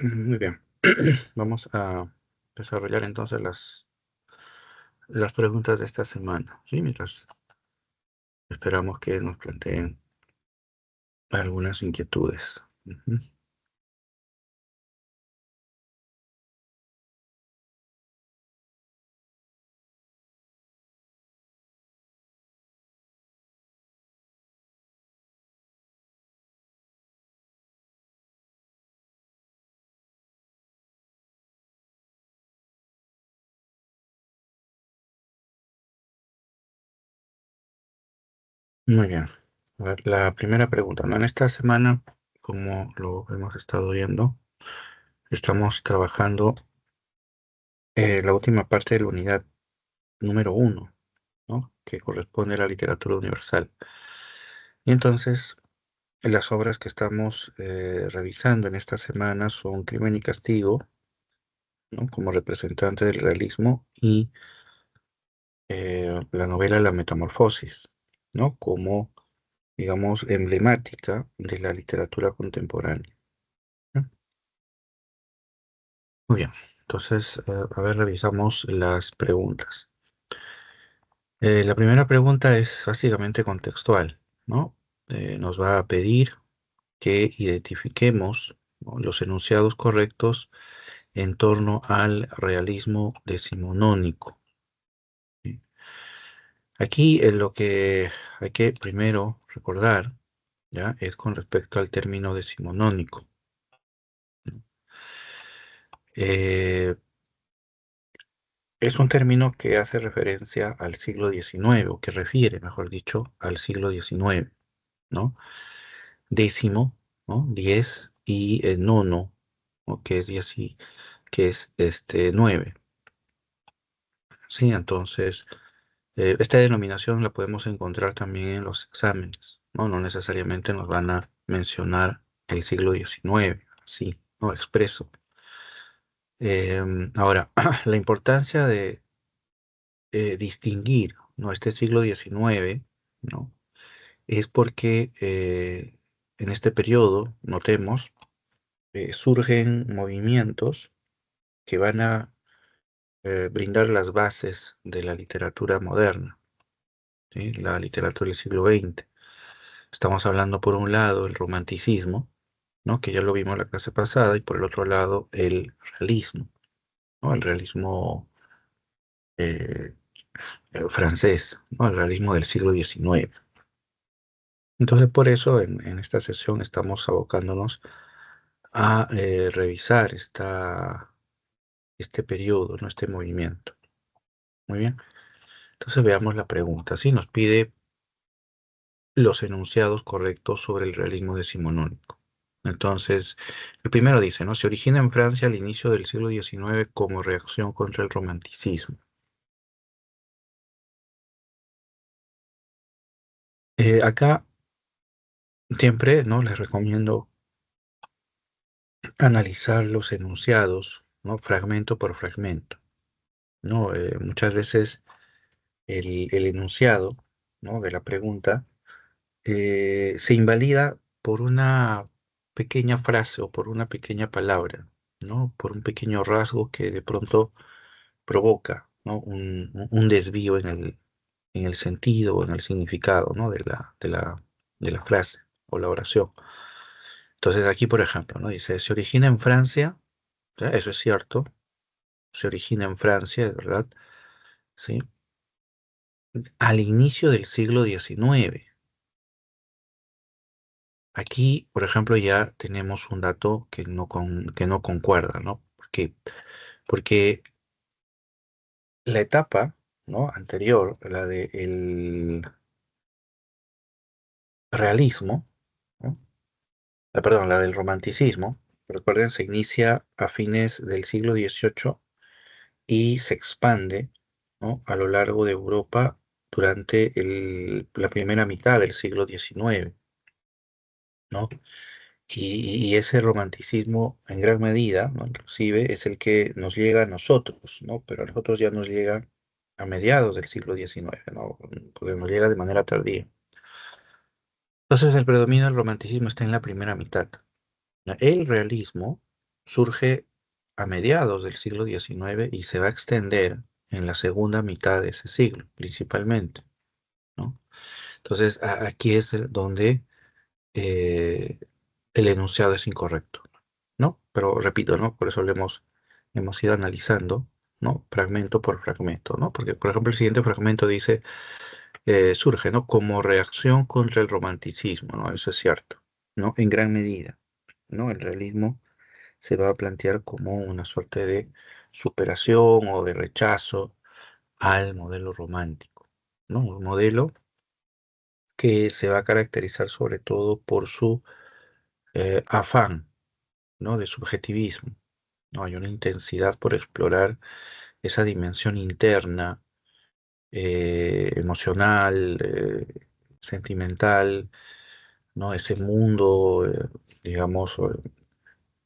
Muy bien. Vamos a desarrollar entonces las preguntas de esta semana, ¿sí? Mientras esperamos que nos planteen algunas inquietudes. Ujú. Muy bien. A ver, la primera pregunta, ¿no? En esta semana, como lo hemos estado viendo, estamos trabajando la última parte de la unidad número 1, ¿no? Que corresponde a la literatura universal. Y entonces, las obras que estamos revisando en esta semana son Crimen y Castigo, ¿no? Como representante del realismo, y la novela La Metamorfosis, ¿no? Como, digamos, emblemática de la literatura contemporánea, ¿no? Muy bien, entonces, a ver, revisamos las preguntas. La primera pregunta es básicamente contextual, ¿no? Nos va a pedir que identifiquemos, ¿no?, los enunciados correctos en torno al realismo decimonónico, ¿sí? Aquí lo que hay que primero recordar, ¿ya?, es con respecto al término decimonónico, ¿no? Eh, es un término que hace referencia al siglo XIX, o que refiere, mejor dicho, al siglo XIX, ¿no? Décimo, ¿no? 10, y nono, ¿no?, que es 10 y que es 9. Sí, entonces, esta denominación la podemos encontrar también en los exámenes, ¿no? No necesariamente nos van a mencionar el siglo XIX, sí, no expreso. Ahora, la importancia de distinguir, ¿no?, este siglo XIX, ¿no?, es porque en este periodo, notemos, surgen movimientos que van a brindar las bases de la literatura moderna, ¿sí? La literatura del siglo XX. Estamos hablando, por un lado, el romanticismo, ¿no?, que ya lo vimos la clase pasada, y por el otro lado, el realismo, ¿no?, el realismo eh, francés, ¿no?, el realismo del siglo XIX. Entonces, por eso, en esta sesión estamos abocándonos a revisar este periodo, ¿no?, este movimiento. Muy bien. Entonces, veamos la pregunta. Sí, nos pide los enunciados correctos sobre el realismo decimonónico. Entonces, el primero dice, ¿no?, se origina en Francia al inicio del siglo XIX como reacción contra el romanticismo. Acá siempre, ¿no?, les recomiendo analizar los enunciados, ¿no?, fragmento por fragmento, ¿no? Muchas veces el enunciado, ¿no?, de la pregunta se invalida por una pequeña frase o por una pequeña palabra, ¿no?, por un pequeño rasgo que de pronto provoca, ¿no?, un desvío en el sentido o en el significado, ¿no?, de la frase o la oración. Entonces aquí, por ejemplo, ¿no?, dice, se origina en Francia, ¿ya? Eso es cierto, se origina en Francia, de verdad, ¿sí?, al inicio del siglo XIX. Aquí, por ejemplo, ya tenemos un dato que no concuerda, ¿no? ¿Por qué? Porque la etapa, ¿no?, anterior, la del realismo, ¿no?, perdón, la del romanticismo, recuerden, se inicia a fines del siglo XVIII y se expande, ¿no?, a lo largo de Europa durante la primera mitad del siglo XIX, ¿no? Y ese romanticismo, en gran medida, ¿no?, inclusive, es el que nos llega a nosotros, ¿no? Pero a nosotros ya nos llega a mediados del siglo XIX, ¿no?, porque nos llega de manera tardía. Entonces, el predominio del romanticismo está en la primera mitad, ¿no? El realismo surge a mediados del siglo XIX y se va a extender en la segunda mitad de ese siglo, principalmente, ¿no? Entonces, aquí es donde eh, el enunciado es incorrecto, ¿no? Pero repito, ¿no? Por eso hemos ido analizando, ¿no? Fragmento por fragmento, ¿no? Porque, por ejemplo, el siguiente fragmento dice, surge, ¿no? Como reacción contra el romanticismo, ¿no? Eso es cierto, ¿no? En gran medida, ¿no? El realismo se va a plantear como una suerte de superación o de rechazo al modelo romántico, ¿no? Un modelo que se va a caracterizar sobre todo por su afán, ¿no? De subjetivismo, ¿no? Hay una intensidad por explorar esa dimensión interna, emocional, sentimental, ¿no? Ese mundo, digamos,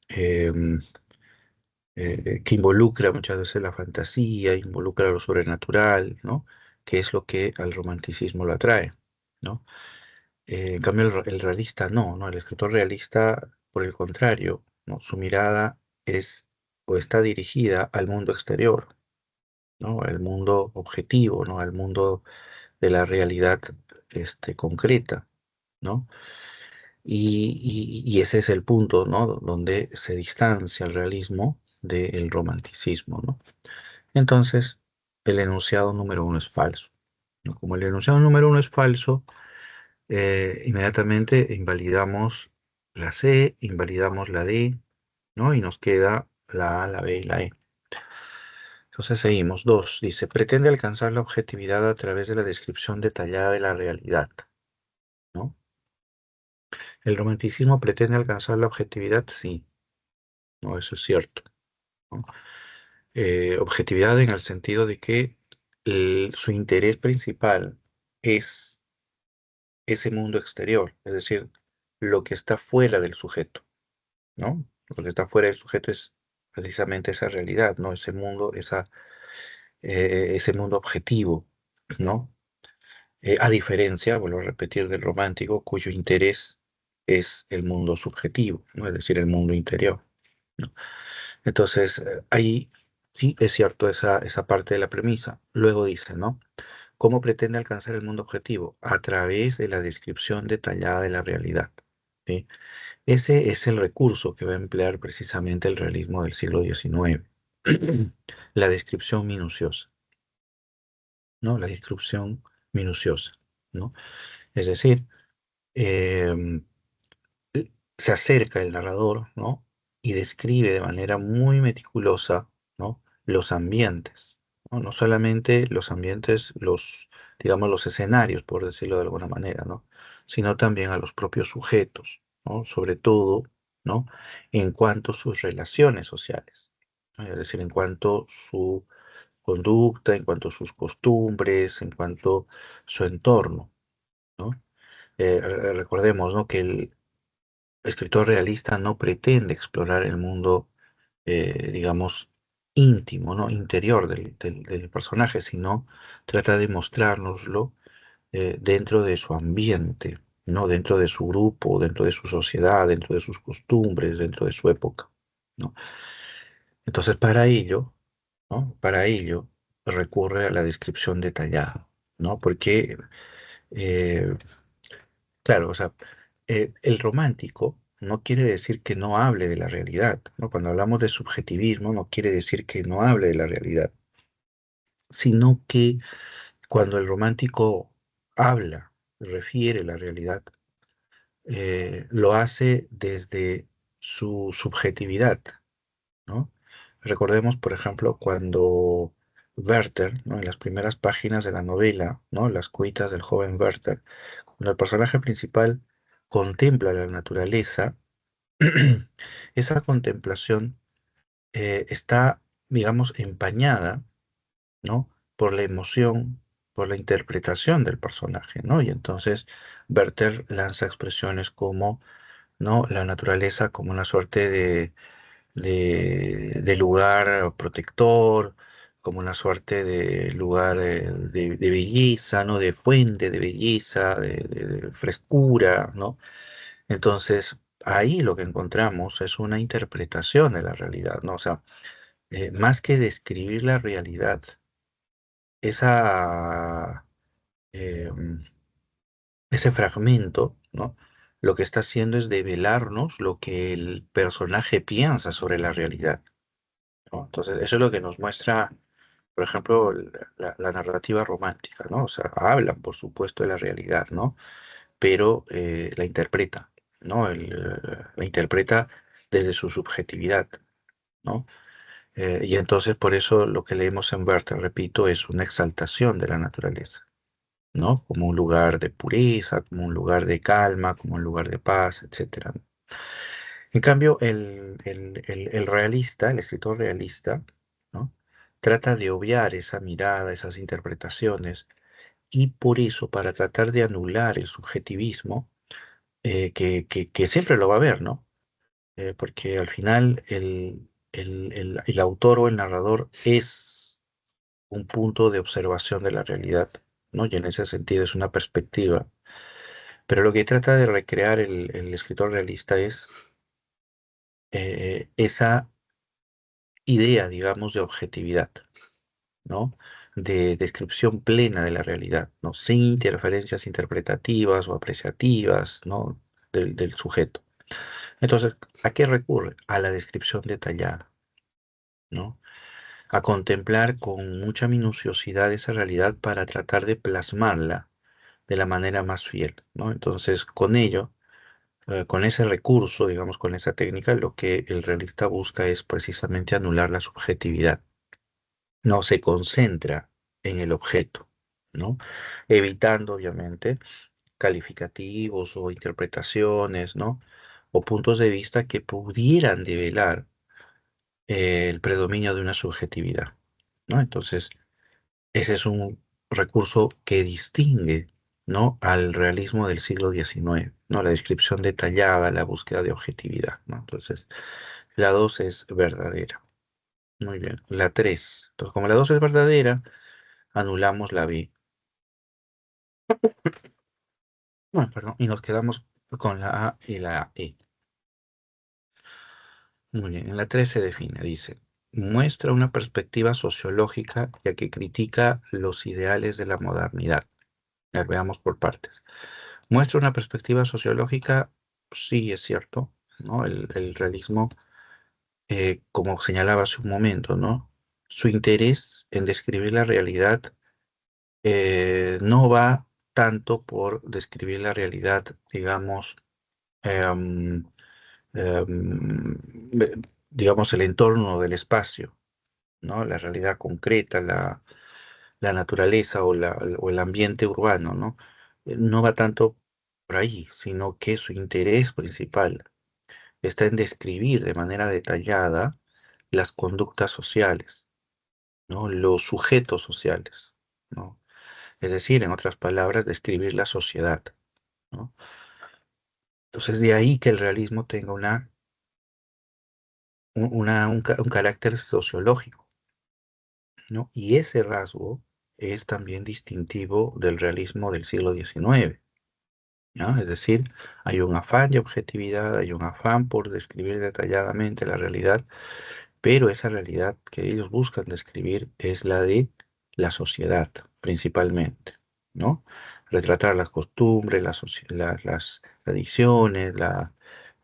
em, que involucra muchas veces la fantasía, involucra lo sobrenatural, ¿no? Que es lo que al romanticismo lo atrae, ¿no? En cambio, el realista no, ¿no? El escritor realista, por el contrario, ¿no? Su mirada es o está dirigida al mundo exterior, ¿no? Al mundo objetivo, ¿no? Al mundo de la realidad, concreta, ¿no? Y ese es el punto, ¿no? Donde se distancia el realismo del romanticismo, ¿no? Entonces, el enunciado número uno es falso, ¿no? Como el enunciado número uno es falso, inmediatamente invalidamos la C, invalidamos la D, ¿no? Y nos queda la A, la B y la E. Entonces seguimos. Dos, dice, pretende alcanzar la objetividad a través de la descripción detallada de la realidad, ¿no? ¿El romanticismo pretende alcanzar la objetividad? Sí, no, eso es cierto, ¿no? Objetividad en el sentido de que su interés principal es ese mundo exterior, es decir, lo que está fuera del sujeto, ¿no? Lo que está fuera del sujeto es precisamente esa realidad, ¿no? Ese mundo, ese mundo objetivo, ¿no? A diferencia, vuelvo a repetir, del romántico, cuyo interés es el mundo subjetivo, ¿no? Es decir, el mundo interior, ¿no? Entonces, ahí sí es cierto esa parte de la premisa. Luego dice, ¿no? ¿Cómo pretende alcanzar el mundo objetivo? A través de la descripción detallada de la realidad, ¿sí? Ese es el recurso que va a emplear precisamente el realismo del siglo XIX. La descripción minuciosa, ¿no? La descripción minuciosa, ¿no? Es decir, em, se acerca el narrador, ¿no? Y describe de manera muy meticulosa, ¿no? Los ambientes, ¿no? No solamente los ambientes, digamos, los escenarios, por decirlo de alguna manera, ¿no? Sino también a los propios sujetos, ¿no? Sobre todo, ¿no? En cuanto a sus relaciones sociales, ¿no? Es decir, en cuanto a su conducta, en cuanto a sus costumbres, en cuanto a su entorno, ¿no? Recordemos, ¿no? Que el escritor realista no pretende explorar el mundo, digamos, íntimo, ¿no? Interior del personaje, sino trata de mostrárnoslo dentro de su ambiente, ¿no? Dentro de su grupo, dentro de su sociedad, dentro de sus costumbres, dentro de su época, ¿no? Entonces, para ello, ¿no? Para ello recurre a la descripción detallada, ¿no? Porque eh, claro, o sea, el romántico no quiere decir que no hable de la realidad, ¿no? Cuando hablamos de subjetivismo no quiere decir que no hable de la realidad, sino que cuando el romántico habla, refiere la realidad, lo hace desde su subjetividad, ¿no? Recordemos, por ejemplo, cuando Werther, ¿no? En las primeras páginas de la novela, ¿no? Las cuitas del joven Werther, cuando el personaje principal contempla la naturaleza, esa contemplación está, digamos, empañada, ¿no? Por la emoción, por la interpretación del personaje, ¿no? Y entonces Werther lanza expresiones como, ¿no? La naturaleza como una suerte de lugar protector, como una suerte de lugar de belleza, ¿no? De fuente de belleza, de frescura, ¿no? Entonces, ahí lo que encontramos es una interpretación de la realidad, ¿no? O sea, más que describir la realidad, esa, eh, ese fragmento, ¿no? Lo que está haciendo es develarnos lo que el personaje piensa sobre la realidad, ¿no? Entonces, eso es lo que nos muestra, por ejemplo, la narrativa romántica, ¿no? O sea, hablan, por supuesto, de la realidad, ¿no? Pero la interpreta, ¿no? La interpreta desde su subjetividad, ¿no? Y entonces por eso lo que leemos en Werther, repito, es una exaltación de la naturaleza, ¿no? Como un lugar de pureza, como un lugar de calma, como un lugar de paz, etcétera. En cambio, el realista, el escritor realista, ¿no? Trata de obviar esa mirada, esas interpretaciones, y por eso, para tratar de anular el subjetivismo, que siempre lo va a haber, ¿no? Porque al final el autor o el narrador es un punto de observación de la realidad, ¿no? Y en ese sentido es una perspectiva. Pero lo que trata de recrear el escritor realista es esa idea, digamos, de objetividad, ¿no? De descripción plena de la realidad, ¿no? Sin interferencias interpretativas o apreciativas, ¿no? Del sujeto. Entonces, ¿a qué recurre? A la descripción detallada, ¿no? A contemplar con mucha minuciosidad esa realidad para tratar de plasmarla de la manera más fiel, ¿no? Entonces, con ello, con ese recurso, digamos, con esa técnica, lo que el realista busca es precisamente anular la subjetividad. No se concentra en el objeto, ¿no? Evitando, obviamente, calificativos o interpretaciones, ¿no? O puntos de vista que pudieran develar el predominio de una subjetividad, ¿no? Entonces, ese es un recurso que distingue, ¿no? Al realismo del siglo XIX, ¿no? La descripción detallada, la búsqueda de objetividad, ¿no? Entonces, la 2 es verdadera. Muy bien. La 3. Entonces, como la 2 es verdadera, anulamos la B. Bueno, perdón, y nos quedamos con la A y la E. Muy bien. En la 3 se define, dice, muestra una perspectiva sociológica ya que critica los ideales de la modernidad. A ver, veamos por partes. Muestra una perspectiva sociológica, sí es cierto, ¿no? El realismo, como señalaba hace un momento, ¿no? Su interés en describir la realidad no va tanto por describir la realidad, digamos, em, digamos, el entorno del espacio, ¿no? La realidad concreta, la naturaleza o el ambiente urbano, ¿no? No va tanto por ahí, sino que su interés principal está en describir de manera detallada las conductas sociales, ¿no? Los sujetos sociales, ¿no? Es decir, en otras palabras, describir la sociedad, ¿no? Entonces, de ahí que el realismo tenga un carácter sociológico, ¿no? Y ese rasgo es también distintivo del realismo del siglo XIX, ¿no? Es decir, hay un afán de objetividad, hay un afán por describir detalladamente la realidad, pero esa realidad que ellos buscan describir es la de la sociedad, principalmente, ¿no? Retratar las costumbres, las tradiciones, la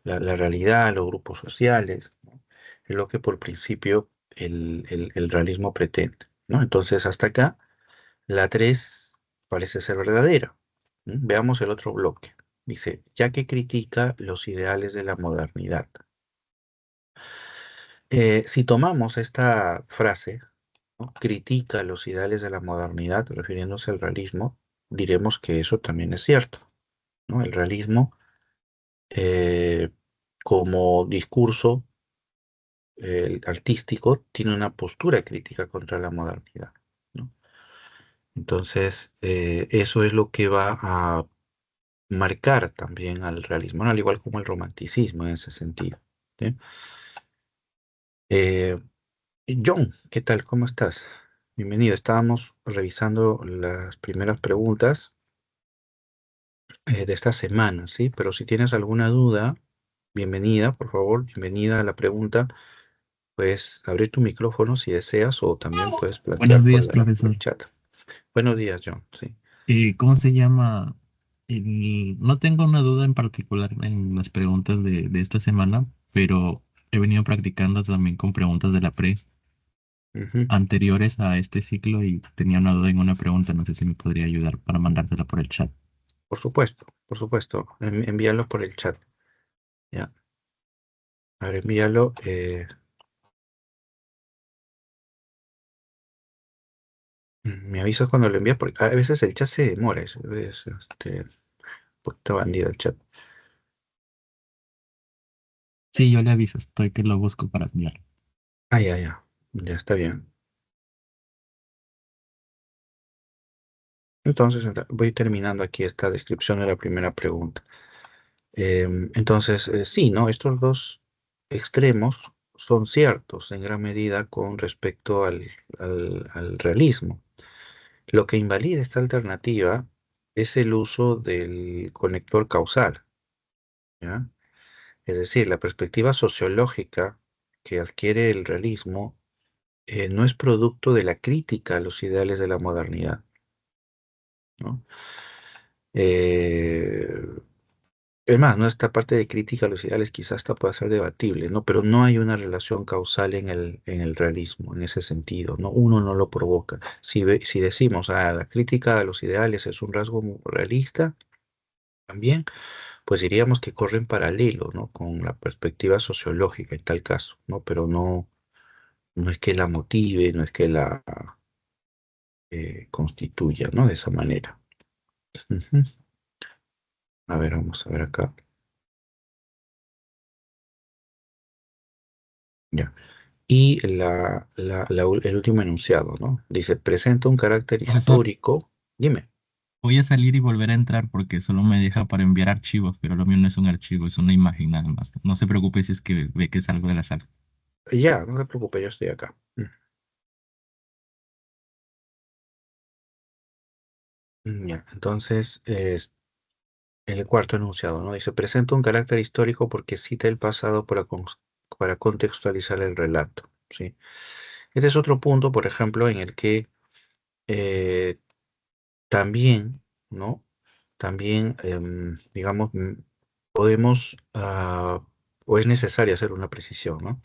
realidad, los grupos sociales, ¿no? Es lo que por principio el realismo pretende, ¿no? Entonces, hasta acá, la 3 parece ser verdadera. Veamos el otro bloque. Dice, ya que critica los ideales de la modernidad. Si tomamos esta frase, ¿no? Critica los ideales de la modernidad, refiriéndose al realismo, diremos que eso también es cierto, ¿no? El realismo, eh, como discurso artístico, tiene una postura crítica contra la modernidad, ¿no? Entonces, eso es lo que va a marcar también al realismo, ¿no? Al igual como el romanticismo en ese sentido, ¿sí? Eh, John, ¿qué tal? ¿Cómo estás? Bienvenido. Estábamos revisando las primeras preguntas de esta semana, ¿sí? Pero si tienes alguna duda, bienvenida, por favor, bienvenida a la pregunta. Puedes abrir tu micrófono si deseas o también puedes Buenos plantear días, por profesor. el chat. Buenos días, John. Sí, ¿Cómo se llama? No tengo una duda en particular en las preguntas de esta semana, pero he venido practicando también con preguntas de la pre ujú. anteriores a este ciclo y tenía una duda en una pregunta. No sé si me podría ayudar para mandártela por el chat. Por supuesto, por supuesto. Envíalo por el chat. Ya, a ver, envíalo. Me avisas cuando lo envías porque a veces el chat se demora. Un poquito bandido el chat. Sí, yo le aviso, estoy que lo busco para enviar. Ah, ya, ya. Ya está bien. Entonces, voy terminando aquí esta descripción de la primera pregunta. Entonces, sí, ¿no? Estos dos extremos son ciertos en gran medida con respecto al realismo. Lo que invalida esta alternativa es el uso del conector causal, ¿ya? Es decir, la perspectiva sociológica que adquiere el realismo no es producto de la crítica a los ideales de la modernidad, ¿no? Eh, Es más, ¿no? Esta parte de crítica a los ideales quizás hasta pueda ser debatible, ¿no? Pero no hay una relación causal en el realismo, en ese sentido, ¿no? Uno no lo provoca. Si decimos, la crítica a los ideales es un rasgo realista, también, pues diríamos que corre en paralelo, ¿no? Con la perspectiva sociológica en tal caso, ¿no? Pero no, no es que la motive, no es que la constituya, ¿no? De esa manera. Ujú. A ver, vamos a ver acá. Ya. Y el último enunciado, ¿no? Dice, presenta un carácter Profesor, histórico. Dime, voy a salir y volver a entrar porque solo me deja para enviar archivos, pero lo mío no es un archivo, es una imagen nada más. No se preocupe si es que ve que salgo de la sala. ya, no te preocupes, yo estoy acá. Ya, entonces, el cuarto enunciado, ¿no? Dice, presenta un carácter histórico porque cita el pasado para contextualizar el relato, ¿sí? Este es otro punto, por ejemplo, en el que eh, también, ¿no? También, digamos, podemos, o es necesario hacer una precisión, ¿no?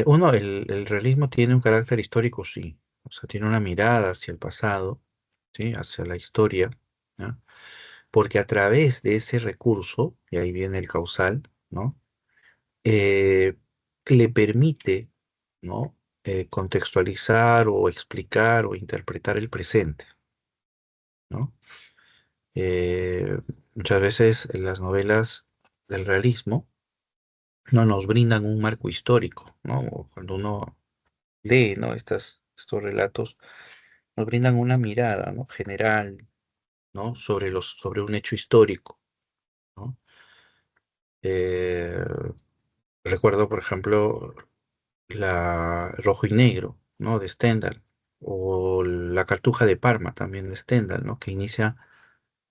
Uno, el realismo tiene un carácter histórico, sí. O sea, tiene una mirada hacia el pasado, ¿sí? Hacia la historia, ¿no? Porque a través de ese recurso, y ahí viene el causal, ¿no? Eh, le permite, ¿no? Contextualizar o explicar o interpretar el presente, ¿no? Eh, Muchas veces las novelas del realismo no nos brindan un marco histórico, ¿no? O cuando uno lee, ¿no? Estos relatos nos brindan una mirada, ¿no? General, ¿no? Sobre un hecho histórico, ¿no? Eh, Recuerdo, por ejemplo, la Rojo y Negro, ¿no? De Stendhal, o la Cartuja de Parma, también de Stendhal, ¿no? Que inicia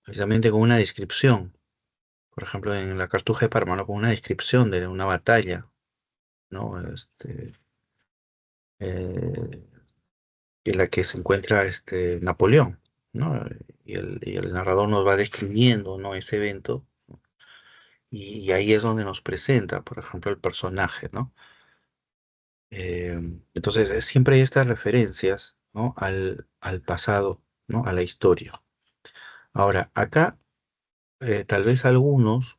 precisamente con una descripción, por ejemplo, en la Cartuja de Parma, ¿no? Con una descripción de una batalla, ¿no? Eh, en la que se encuentra Napoleón, ¿no? Y el narrador nos va describiendo, ¿no? Ese evento, y ahí es donde nos presenta, por ejemplo, el personaje, ¿no? Entonces, siempre hay estas referencias, ¿no? Al pasado, ¿no? A la historia. Ahora, acá, tal vez algunos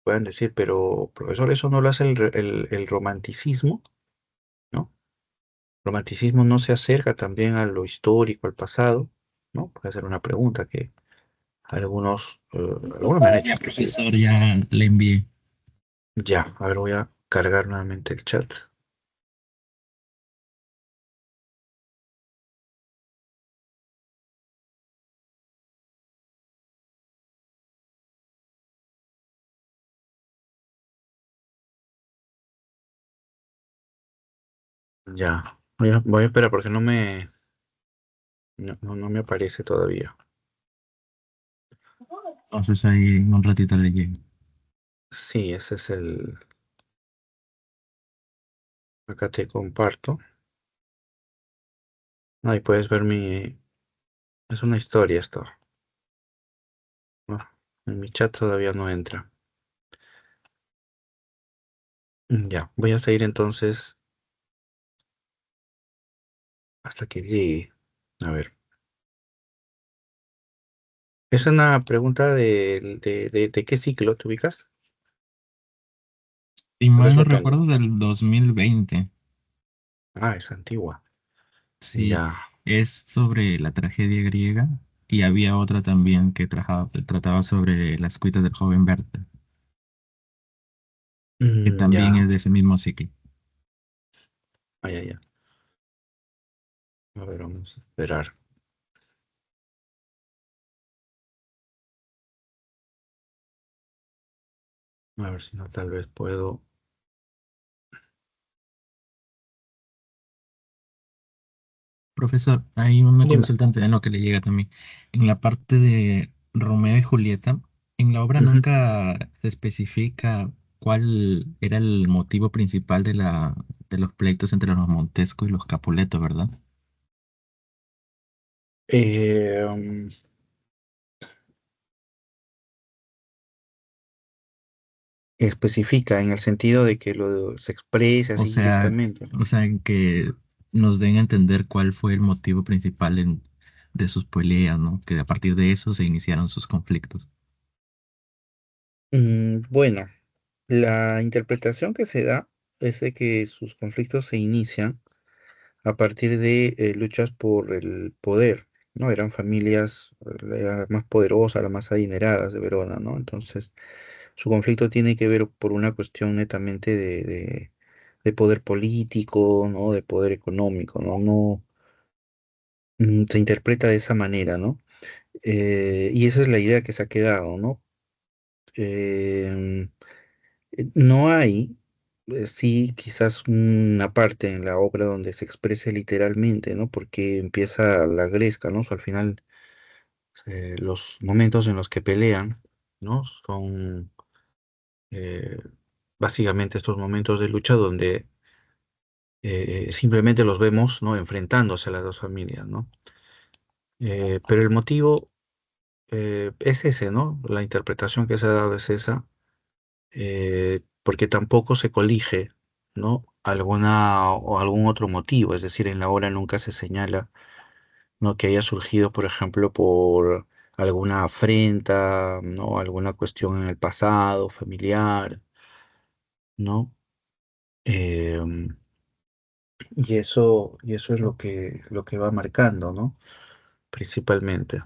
puedan decir, pero, profesor, eso no lo hace el romanticismo, ¿no? Romanticismo no se acerca también a lo histórico, al pasado, ¿no? Puede ser una pregunta que algunos me han hecho Ya, inclusive. profesor, ya le envié. Ya, a ver, voy a cargar nuevamente el chat. Ya, voy a esperar porque no me aparece todavía. Entonces ahí en un ratito le llego. Sí, ese es el... Acá te comparto. Ahí puedes ver mi... Es una historia esto, ¿no? En mi chat todavía no entra. Ya, voy a seguir entonces hasta que llegue. A ver. Es una pregunta de qué ciclo te ubicas. Y Tal mal vez no lo tengo. recuerdo del 2020. Ah, es antigua. Sí, Ya. es sobre la tragedia griega y había otra también que trataba sobre las cuitas del joven Werther, que también Ya. es de ese mismo ciclo. Ay, ay, ay. A ver, vamos a esperar. A ver si no, tal vez puedo. Profesor, hay una Dime. consultante en lo que le llega también. En la parte de Romeo y Julieta, en la obra Ujú. nunca se especifica cuál era el motivo principal de los pleitos entre los Montesco y los Capuleto, ¿verdad? Eh, um, Especifica en el sentido de que lo se expresa O así sea, directamente. o sea, que nos den a entender cuál fue el motivo principal de sus peleas, ¿no? Que a partir de eso se iniciaron sus conflictos. Bueno, la interpretación que se da es de que sus conflictos se inician a partir de luchas por el poder, ¿no? Eran familias, era la más poderosa, las más adineradas de Verona, ¿no? Entonces, su conflicto tiene que ver por una cuestión netamente de poder político, ¿no? De poder económico, ¿no? No, se interpreta de esa manera, ¿no? Y esa es la idea que se ha quedado, ¿no? Em, no hay, sí, quizás una parte en la obra donde se exprese literalmente, ¿no? Porque empieza la gresca, ¿no? O sea, al final, los momentos en los que pelean, ¿no? Son eh, básicamente estos momentos de lucha donde simplemente los vemos, ¿no? Enfrentándose a las dos familias, ¿no? Pero el motivo es ese, ¿no? La interpretación que se ha dado es esa, porque tampoco se colige, ¿no? Alguna o algún otro motivo, es decir, en la obra nunca se señala, ¿no? Que haya surgido, por ejemplo, por alguna afrenta, ¿no? Alguna cuestión en el pasado, familiar, ¿no? Em, y eso es lo que va marcando, ¿no? Principalmente.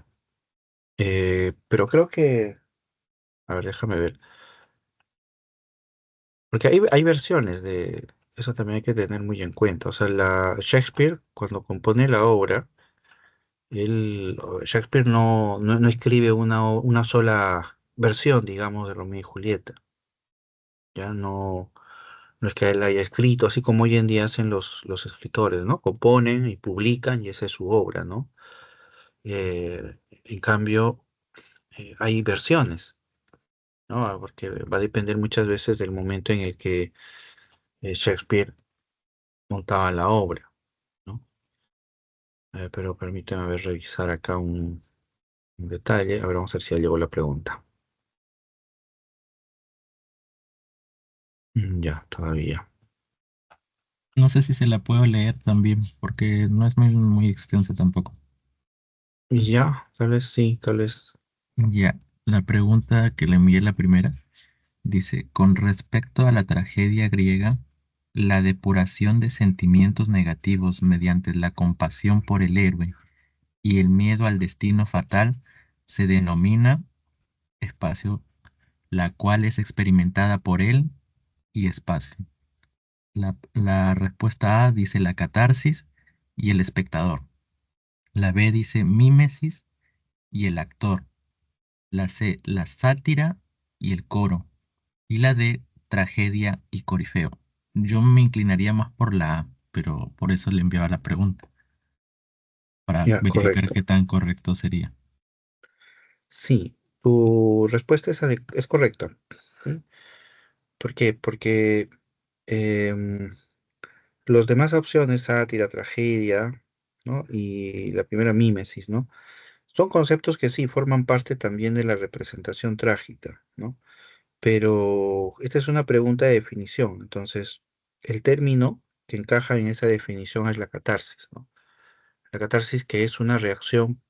Pero creo que, a ver, déjame ver. Porque hay versiones de eso también hay que tener muy en cuenta. O sea, Shakespeare, cuando compone la obra, Shakespeare no escribe una sola versión, digamos, de Romeo y Julieta. Ya no es que él haya escrito, así como hoy en día hacen los escritores, ¿no? Componen y publican y esa es su obra, ¿no? En cambio, hay versiones, ¿no? Porque va a depender muchas veces del momento en el que Shakespeare montaba la obra, ¿no? Pero permíteme ver, revisar acá un detalle. A ver, vamos a ver si ya llegó la pregunta. Ya, todavía. No sé si se la puedo leer también, porque no es muy extensa tampoco. Ya, tal vez sí, tal vez. Ya, la pregunta que le envié la primera dice, con respecto a la tragedia griega, la depuración de sentimientos negativos mediante la compasión por el héroe y el miedo al destino fatal se denomina espacio, la cual es experimentada por él y espacio. La respuesta A dice la catarsis y el espectador. La B dice mímesis y el actor. La C, la sátira y el coro. Y la D, tragedia y corifeo. Yo me inclinaría más por la A, pero por eso le enviaba la pregunta, para Ya, verificar correcto. qué tan correcto sería. Sí, tu respuesta es correcta. ¿Sí? ¿Por qué? Porque em, los demás opciones, sátira, tragedia, ¿no? Y la primera mímesis, ¿no? Son conceptos que sí forman parte también de la representación trágica, ¿no? Pero esta es una pregunta de definición, entonces el término que encaja en esa definición es la catarsis, ¿no? La catarsis que es una reacción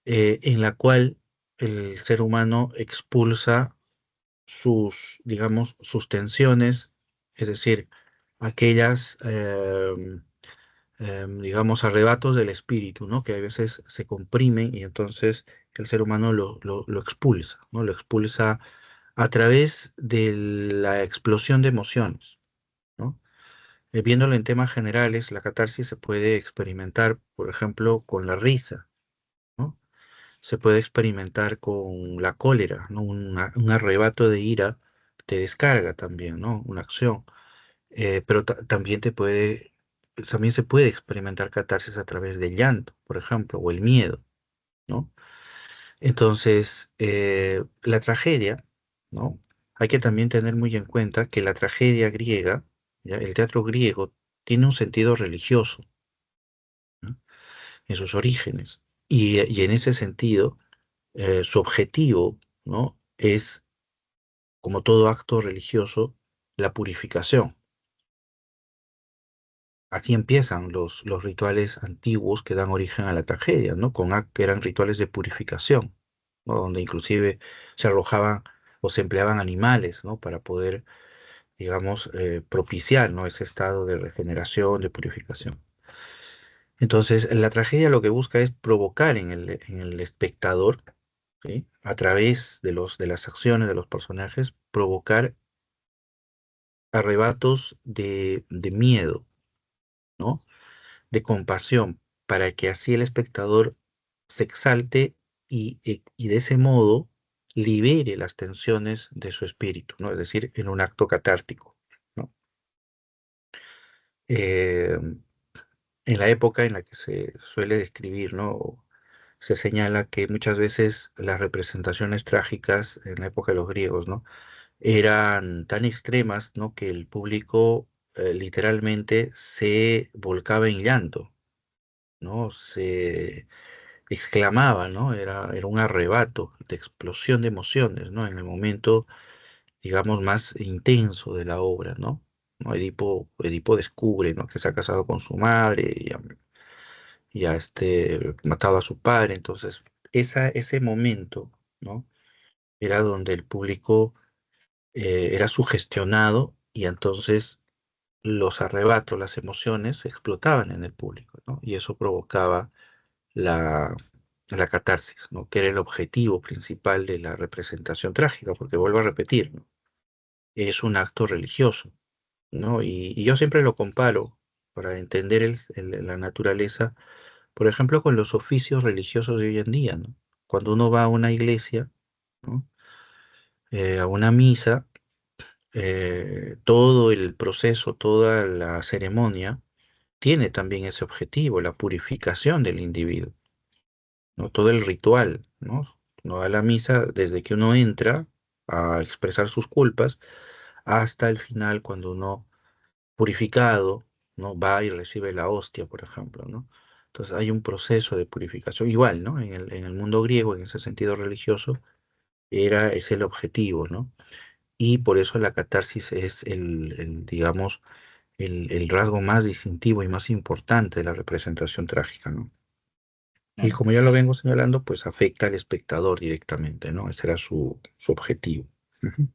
en la cual el ser humano expulsa sus, digamos, sus tensiones, es decir, aquellas, digamos, arrebatos del espíritu, ¿no? Que a veces se comprimen y entonces el ser humano lo expulsa, ¿no? Lo expulsa a través de la explosión de emociones, ¿no? Viéndolo en temas generales, la catarsis se puede experimentar, por ejemplo, con la risa, ¿no? Se puede experimentar con la cólera, ¿no? Un arrebato de ira te descarga también, ¿no? Una acción. Pero también también se puede experimentar catarsis a través del llanto, por ejemplo, o el miedo, ¿no? Entonces, la tragedia, ¿no? Hay que también tener muy en cuenta que la tragedia griega, ¿ya? El teatro griego, tiene un sentido religioso, ¿no? En sus orígenes. Y en ese sentido, su objetivo, ¿no? Es, como todo acto religioso, la purificación. Así empiezan los rituales antiguos que dan origen a la tragedia, ¿no? Que eran rituales de purificación, ¿no? Donde inclusive se arrojaban o se empleaban animales, ¿no? Para poder, digamos, propiciar, ¿no? Ese estado de regeneración, de purificación. Entonces, la tragedia lo que busca es provocar en el espectador, ¿sí? A través de las acciones de los personajes, provocar arrebatos de miedo, ¿no? De compasión, para que así el espectador se exalte y de ese modo libere las tensiones de su espíritu, ¿no? Es decir, en un acto catártico, ¿no? Eh, en la época en la que se suele describir, ¿no? Se señala que muchas veces las representaciones trágicas en la época de los griegos, ¿no? Eran tan extremas, ¿no? Que el público literalmente se volcaba en llanto, ¿no? Se exclamaba, ¿no? Era un arrebato de explosión de emociones, ¿no? En el momento, digamos, más intenso de la obra, ¿no? ¿No? Edipo descubre, ¿no? Que se ha casado con su madre y matado a su padre. Entonces, ese momento, ¿no? Era donde el público era sugestionado y entonces los arrebatos, las emociones explotaban en el público, ¿no? Y eso provocaba la, la catarsis, ¿no? Que era el objetivo principal de la representación trágica, porque vuelvo a repetir, ¿no? Es un acto religioso, ¿no? Y yo siempre lo comparo para entender la naturaleza, por ejemplo, con los oficios religiosos de hoy en día, ¿no? Cuando uno va a una iglesia, ¿no? A una misa, todo el proceso, toda la ceremonia tiene también ese objetivo, la purificación del individuo, ¿no? Todo el ritual, ¿no? Uno va a la misa desde que uno entra a expresar sus culpas hasta el final cuando uno, purificado, ¿no? Va y recibe la hostia, por ejemplo, ¿no? Entonces hay un proceso de purificación, igual, ¿no? En el mundo griego, en ese sentido religioso, es el objetivo, ¿no? Y por eso la catarsis es digamos, el rasgo más distintivo y más importante de la representación trágica, ¿no? Y Claro. como ya lo vengo señalando, pues afecta al espectador directamente, ¿no? Ese era su objetivo. Ujú.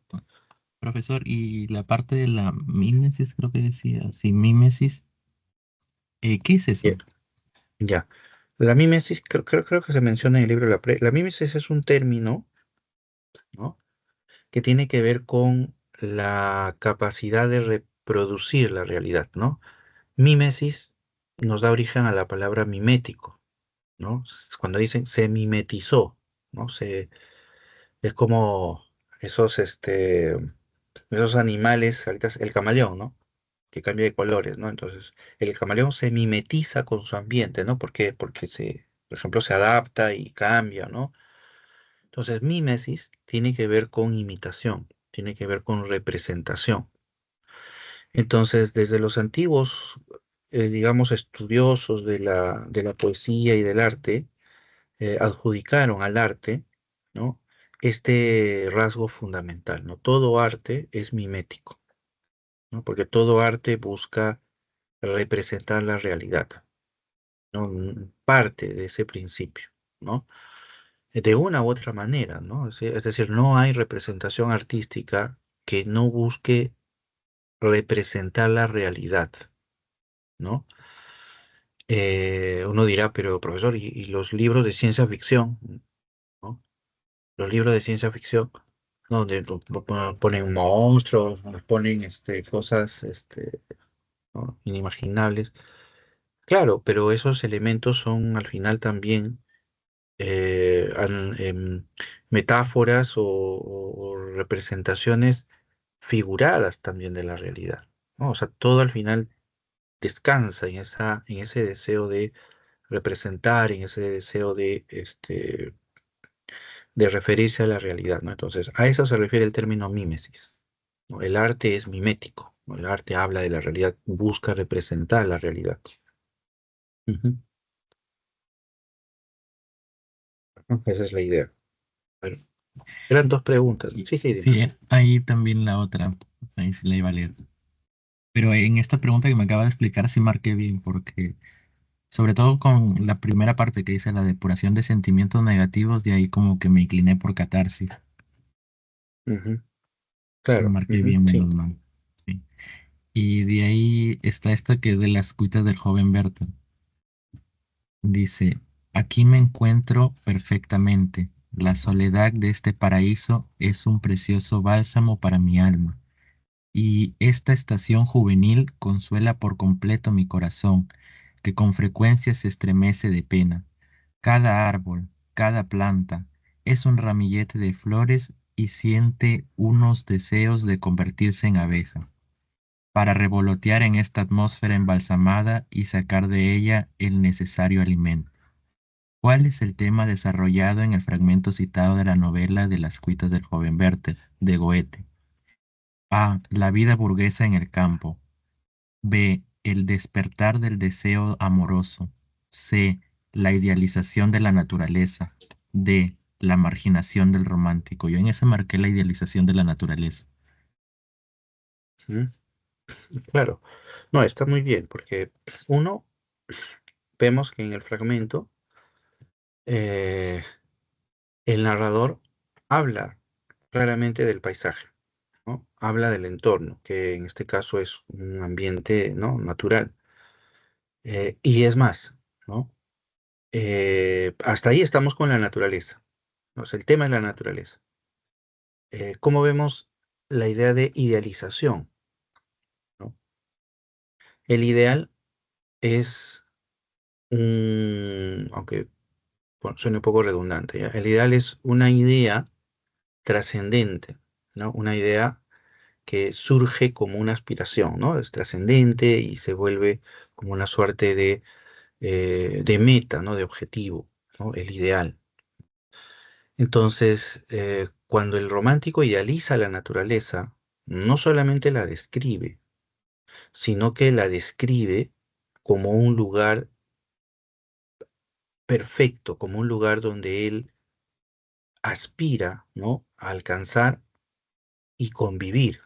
Profesor, y la parte de la mímesis, creo que decía, sí, mímesis, ¿qué es eso? Ya. Ya. La mímesis, creo que se menciona en el libro La mímesis es un término, ¿no? Que tiene que ver con la capacidad de reproducir la realidad, ¿no? Mímesis nos da origen a la palabra mimético, ¿no? Cuando dicen se mimetizó, ¿no? Es como esos, esos animales, ahorita el camaleón, ¿no? Que cambia de colores, ¿no? Entonces, el camaleón se mimetiza con su ambiente, ¿no? ¿Por qué? Porque por ejemplo, se adapta y cambia, ¿no? Entonces, mímesis tiene que ver con imitación. tiene que ver con representación. Entonces, desde los antiguos, digamos, estudiosos de la poesía y del arte, adjudicaron al arte, ¿no? Este rasgo fundamental, ¿no? Todo arte es mimético, ¿no? Porque todo arte busca representar la realidad, ¿no? Parte de ese principio, ¿no? De una u otra manera, ¿no? Es decir, no hay representación artística que no busque representar la realidad, ¿no? Uno dirá, pero profesor, y los libros de ciencia ficción, ¿no? Los libros de ciencia ficción, ¿no? Donde ponen monstruos, nos ponen cosas ¿no? inimaginables. Claro, pero esos elementos son al final también metáforas o representaciones figuradas también de la realidad, ¿no? O sea, todo al final descansa en ese deseo de representar, en ese deseo de referirse a la realidad, ¿no? Entonces, a eso se refiere el término mímesis, ¿no? El arte es mimético, ¿no? El arte habla de la realidad, busca representar la realidad. Ujú. Esa es la idea. Bueno, eran dos preguntas. Sí, sí, dime. Sí, ahí también la otra, ahí sí la iba a leer. Pero en esta pregunta que me acaba de explicar sí marqué bien, porque sobre todo con la primera parte que dice la depuración de sentimientos negativos, de ahí como que me incliné por catarsis. Ujú. Claro, Marqué ujú, bien, sí. menos mal. Sí. Y de ahí está esta que es de las cuitas del joven Berta. Dice, aquí me encuentro perfectamente. La soledad de este paraíso es un precioso bálsamo para mi alma. Y esta estación juvenil consuela por completo mi corazón, que con frecuencia se estremece de pena. Cada árbol, cada planta, es un ramillete de flores y siente unos deseos de convertirse en abeja, para revolotear en esta atmósfera embalsamada y sacar de ella el necesario alimento. ¿Cuál es el tema desarrollado en el fragmento citado de la novela de las cuitas del joven Werther, de Goethe? A. La vida burguesa en el campo. B. El despertar del deseo amoroso. C. La idealización de la naturaleza. D. La marginación del romántico. Yo en esa marqué la idealización de la naturaleza. Ujú. Claro. No, está muy bien, porque uno, vemos que en el fragmento eh, el narrador habla claramente del paisaje, ¿no? Habla del entorno, que en este caso es un ambiente, ¿no? Natural. Y es más, ¿no? Hasta ahí estamos con la naturaleza, ¿no? O sea, el tema es la naturaleza. ¿Cómo vemos la idea de idealización, ¿no? El ideal es aunque bueno, suene un poco redundante, ¿ya? El ideal es una idea trascendente, ¿no? Una idea que surge como una aspiración, ¿no? Es trascendente y se vuelve como una suerte de meta, ¿no? De objetivo, ¿no? El ideal. Entonces, cuando el romántico idealiza la naturaleza, no solamente la describe, sino que la describe como un lugar perfecto, como un lugar donde él aspira, ¿no? A alcanzar y convivir,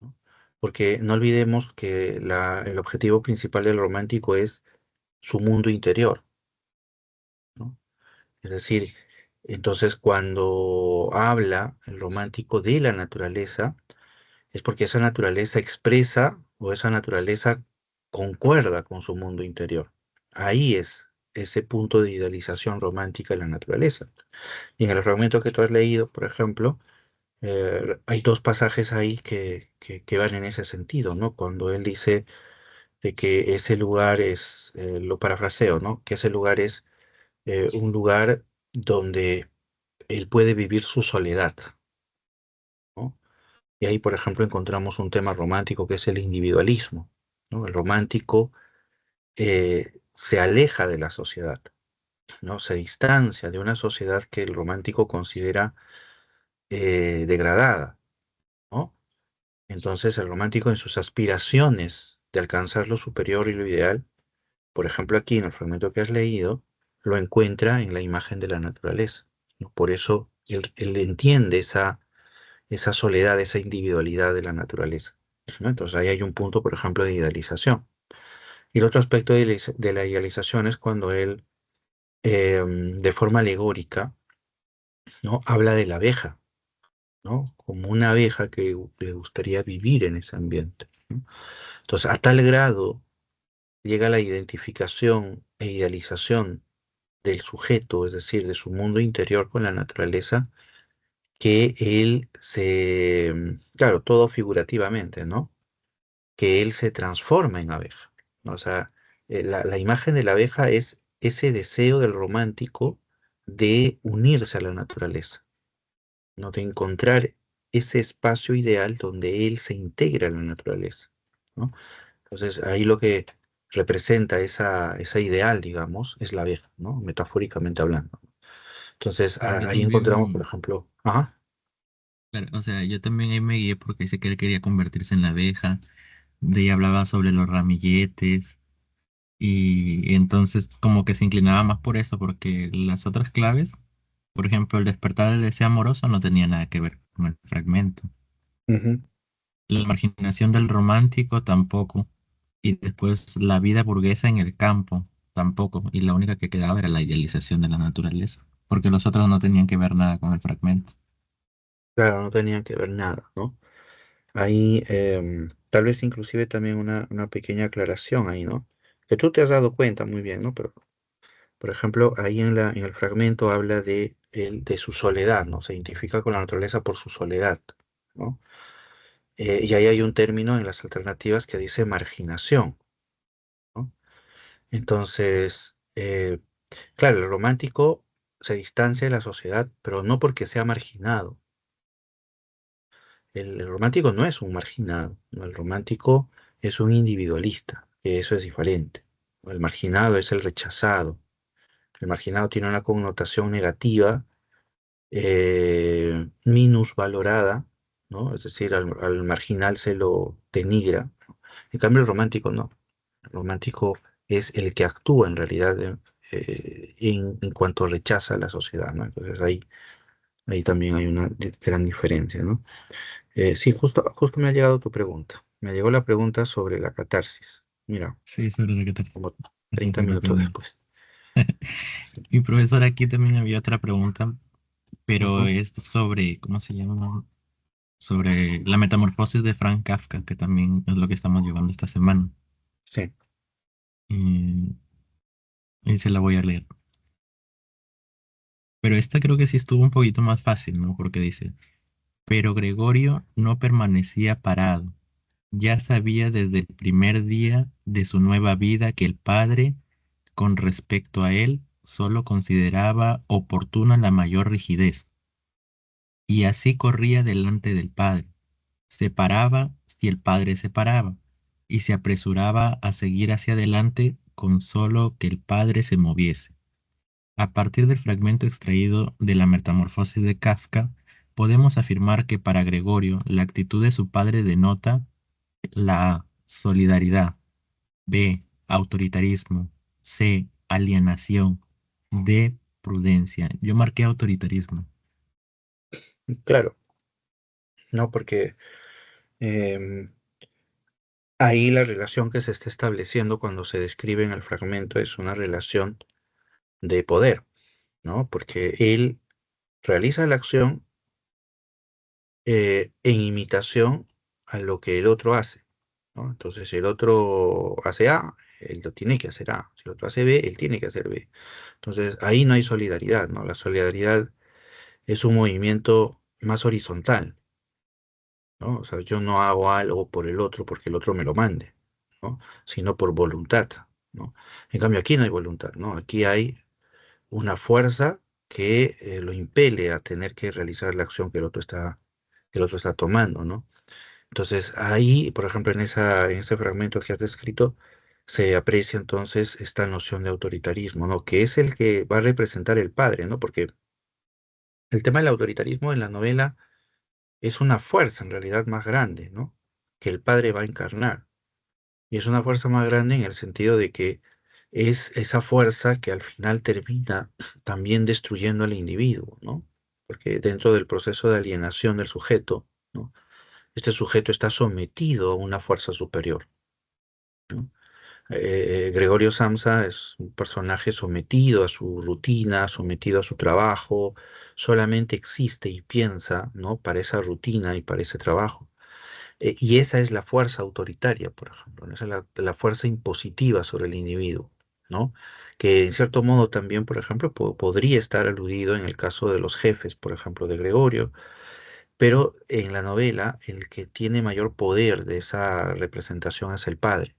¿no? Porque no olvidemos que el objetivo principal del romántico es su mundo interior, ¿no? Es decir, entonces cuando habla el romántico de la naturaleza, es porque esa naturaleza expresa o esa naturaleza concuerda con su mundo interior. Ahí es ese punto de idealización romántica de la naturaleza. Y en el fragmento que tú has leído, por ejemplo, hay dos pasajes ahí que van en ese sentido, ¿no? Cuando él dice de que ese lugar es, lo parafraseo, ¿no? Que ese lugar es un lugar donde él puede vivir su soledad, ¿no? Y ahí, por ejemplo, encontramos un tema romántico que es el individualismo, ¿no? El romántico se aleja de la sociedad, ¿no? Se distancia de una sociedad que el romántico considera degradada, Entonces el romántico en sus aspiraciones de alcanzar lo superior y lo ideal, por ejemplo aquí en el fragmento que has leído, lo encuentra en la imagen de la naturaleza, ¿no? Por eso él entiende esa soledad, esa individualidad de la naturaleza, ¿no? Entonces ahí hay un punto, por ejemplo, de idealización. Y el otro aspecto de la idealización es cuando él, de forma alegórica, ¿no? Habla de la abeja, ¿no? Como una abeja que le gustaría vivir en ese ambiente, ¿no? Entonces, a tal grado llega la identificación e idealización del sujeto, es decir, de su mundo interior con la naturaleza, que él claro, todo figurativamente, ¿no? Que él se transforma en abeja, ¿no? O sea, la imagen de la abeja es ese deseo del romántico de unirse a la naturaleza, ¿no? De encontrar ese espacio ideal donde él se integra a la naturaleza, ¿no? Entonces, ahí lo que representa esa ideal, digamos, es la abeja, ¿no? Metafóricamente hablando. Entonces, Claro, yo ahí encontramos, por también, ejemplo, ajá, claro, o sea, yo también ahí me guié porque dice que él quería convertirse en la abeja, de ahí hablaba sobre los ramilletes, y entonces como que se inclinaba más por eso, porque las otras claves, por ejemplo, el despertar del deseo amoroso no tenía nada que ver con el fragmento. ujú, La marginación del romántico tampoco. Y después la vida burguesa en el campo tampoco. Y la única que quedaba era la idealización de la naturaleza. Porque los otros no tenían que ver nada con el fragmento. claro, no tenían que ver nada, ¿no? Ahí, tal vez inclusive también una pequeña aclaración ahí, ¿no? Que tú te has dado cuenta muy bien, ¿no? Pero, por ejemplo, ahí en el fragmento habla de su soledad, ¿no? Se identifica con la naturaleza por su soledad, ¿no? Y ahí hay un término en las alternativas que dice marginación, ¿no? Entonces, claro, el romántico se distancia de la sociedad, pero no porque sea marginado. El romántico no es un marginado, ¿no? El romántico es un individualista, que eso es diferente, ¿no? El marginado es el rechazado. El marginado tiene una connotación negativa, minusvalorada, ¿no? Es decir, al marginal se lo denigra. En cambio, el romántico no. El romántico es el que actúa en realidad en cuanto rechaza a la sociedad, ¿no? Entonces ahí también hay una gran diferencia, ¿no? Sí, justo me ha llegado tu pregunta. Me llegó la pregunta sobre la catarsis. Mira, Sí, sobre lo que te como eso 30 tengo minutos pendiente. después. Sí. Y profesor, aquí también había otra pregunta, pero Ujú. es sobre, ¿cómo se llama? Sobre la metamorfosis de Frank Kafka, que también es lo que estamos llevando esta semana. Sí, Y, y se la voy a leer. Pero esta creo que sí estuvo un poquito más fácil, ¿no? Porque dice, pero Gregorio no permanecía parado. Ya sabía desde el primer día de su nueva vida que el padre, con respecto a él, solo consideraba oportuna la mayor rigidez. Y así corría delante del padre. Se paraba si el padre se paraba, y se apresuraba a seguir hacia adelante con solo que el padre se moviese. A partir del fragmento extraído de la Metamorfosis de Kafka, podemos afirmar que para Gregorio la actitud de su padre denota la A, solidaridad, B, autoritarismo, C, alienación, D, prudencia. Yo marqué autoritarismo. claro, ¿no? Porque em, ahí la relación que se está estableciendo cuando se describe en el fragmento es una relación de poder, ¿no? Porque él realiza la acción en imitación a lo que el otro hace, ¿no? Entonces, si el otro hace A, él lo tiene que hacer A. Si el otro hace B, él tiene que hacer B. Entonces, ahí no hay solidaridad, ¿no? La solidaridad es un movimiento más horizontal, ¿no? O sea, yo no hago algo por el otro porque el otro me lo mande, ¿no? Sino por voluntad, ¿no? En cambio, aquí no hay voluntad, ¿no? Aquí hay una fuerza que lo impele a tener que realizar la acción que el otro está tomando, ¿no? Entonces, ahí, por ejemplo, en ese fragmento que has descrito, se aprecia entonces esta noción de autoritarismo, ¿no? Que es el que va a representar el padre, ¿no? Porque el tema del autoritarismo en la novela es una fuerza en realidad más grande, ¿no? que el Padre va a encarnar. Y es una fuerza más grande en el sentido de que es esa fuerza que al final termina también destruyendo al individuo, ¿no? Porque dentro del proceso de alienación del sujeto, ¿no? Este sujeto está sometido a una fuerza superior, ¿no? Gregorio Samsa es un personaje sometido a su rutina, sometido a su trabajo, solamente existe y piensa, ¿no? Para esa rutina y para ese trabajo. Y esa es la fuerza autoritaria, por ejemplo, ¿no? Esa es la fuerza impositiva sobre el individuo, ¿no? Que en cierto modo también, por ejemplo, podría estar aludido en el caso de los jefes, por ejemplo, de Gregorio, pero en la novela el que tiene mayor poder de esa representación es el padre,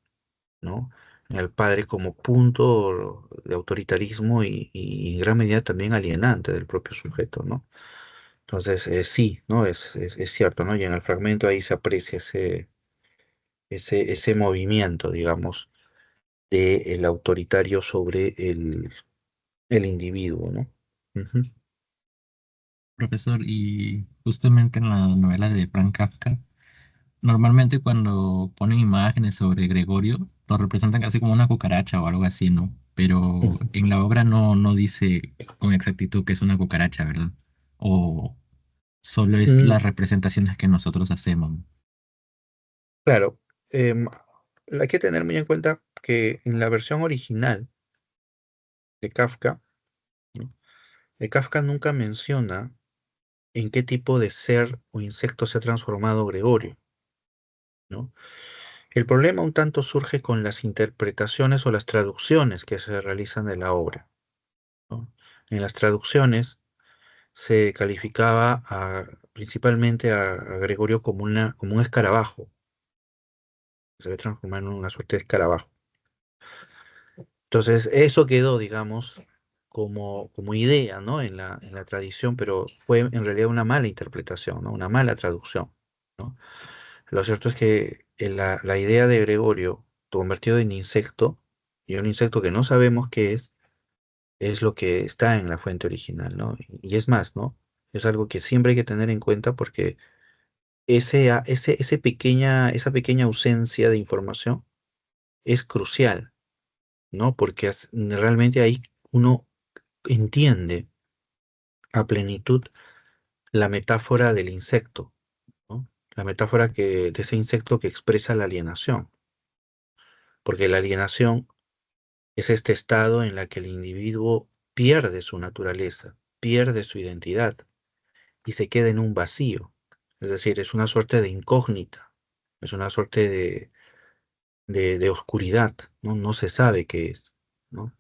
¿no? El padre como punto de autoritarismo y en gran medida también alienante del propio sujeto, ¿no? Entonces, sí, ¿no? Es cierto, ¿no? Y en el fragmento ahí se aprecia ese movimiento, digamos, del autoritario sobre el individuo, ¿no? Ujú. Profesor, y justamente en la novela de Frank Kafka, normalmente cuando ponen imágenes sobre Gregorio, lo representan casi como una cucaracha o algo así, ¿no? Pero Ujú. en la obra no dice con exactitud que es una cucaracha, ¿verdad? O solo es Mm, las representaciones que nosotros hacemos. claro, hay que tener muy en cuenta que en la versión original de Kafka, ¿no? Kafka nunca menciona en qué tipo de ser o insecto se ha transformado Gregorio, ¿no? El problema un tanto surge con las interpretaciones o las traducciones que se realizan de la obra, ¿no? En las traducciones se calificaba principalmente a Gregorio como un escarabajo, se ve transformar en una suerte de escarabajo. Entonces, eso quedó, digamos, como idea, ¿no? En la tradición, pero fue en realidad una mala interpretación, ¿no? Una mala traducción, ¿no? Lo cierto es que la idea de Gregorio, convertido en insecto, y un insecto que no sabemos qué es lo que está en la fuente original, ¿no? Y es más, ¿no? Es algo que siempre hay que tener en cuenta porque esa pequeña ausencia de información es crucial, ¿no? Porque realmente ahí uno entiende a plenitud la metáfora del insecto, ¿no? La metáfora de ese insecto que expresa la alienación, porque la alienación es este estado en la que el individuo pierde su naturaleza, pierde su identidad y se queda en un vacío. Es decir, es una suerte de incógnita, es una suerte de oscuridad, ¿no? No se sabe qué es, ¿no?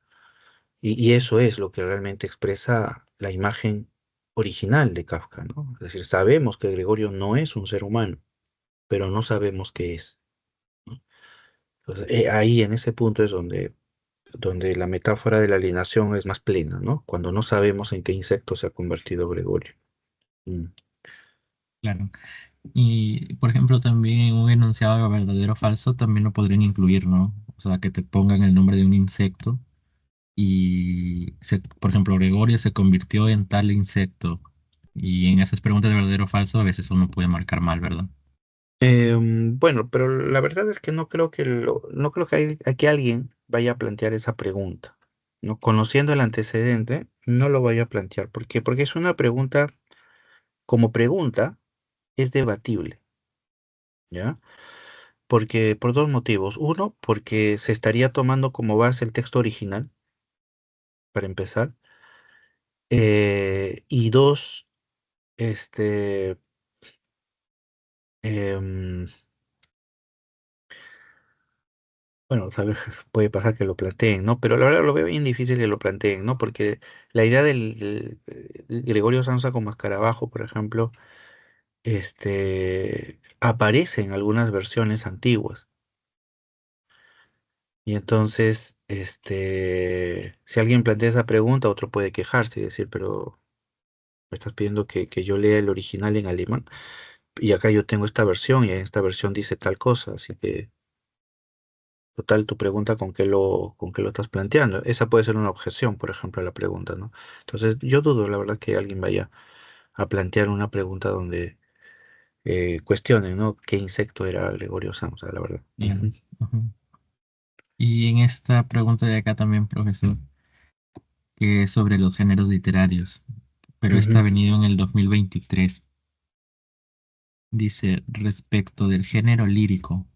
Y eso es lo que realmente expresa la imagen original de Kafka, ¿no? Es decir, sabemos que Gregorio no es un ser humano, pero no sabemos qué es, ¿no? Entonces, ahí en ese punto es donde la metáfora de la alienación es más plena, ¿no? Cuando no sabemos en qué insecto se ha convertido Gregorio. Mm. Claro. Y, por ejemplo, también en un enunciado verdadero o falso también lo podrían incluir, ¿no? O sea, que te pongan el nombre de un insecto y, por ejemplo, Gregorio se convirtió en tal insecto. Y en esas preguntas de verdadero o falso a veces uno puede marcar mal, ¿verdad? Bueno, pero la verdad es que no creo que aquí alguien vaya a plantear esa pregunta, ¿no? Conociendo el antecedente, no lo vaya a plantear. ¿Por qué? Porque es una pregunta, como pregunta, es debatible, ¿ya? Porque por dos motivos. Uno, porque se estaría tomando como base el texto original, para empezar. Y dos, este, em, bueno, tal vez puede pasar que lo planteen, ¿no? Pero la verdad lo veo bien difícil que lo planteen, ¿no? Porque la idea del Gregorio Samsa como escarabajo, por ejemplo, aparece en algunas versiones antiguas. Y entonces, si alguien plantea esa pregunta, otro puede quejarse y decir, pero me estás pidiendo que yo lea el original en alemán. Y acá yo tengo esta versión y en esta versión dice tal cosa, así que total tu pregunta con qué lo estás planteando. Esa puede ser una objeción, por ejemplo, a la pregunta, ¿no? Entonces yo dudo, la verdad, que alguien vaya a plantear una pregunta donde cuestionen, ¿no? ¿Qué insecto era Gregorio Samsa, la verdad? Claro. Ujú, Ujú. Y en esta pregunta de acá también, profesor, que es sobre los géneros literarios, pero esta ha ujú, venido en el 2023. Dice, respecto del género lírico,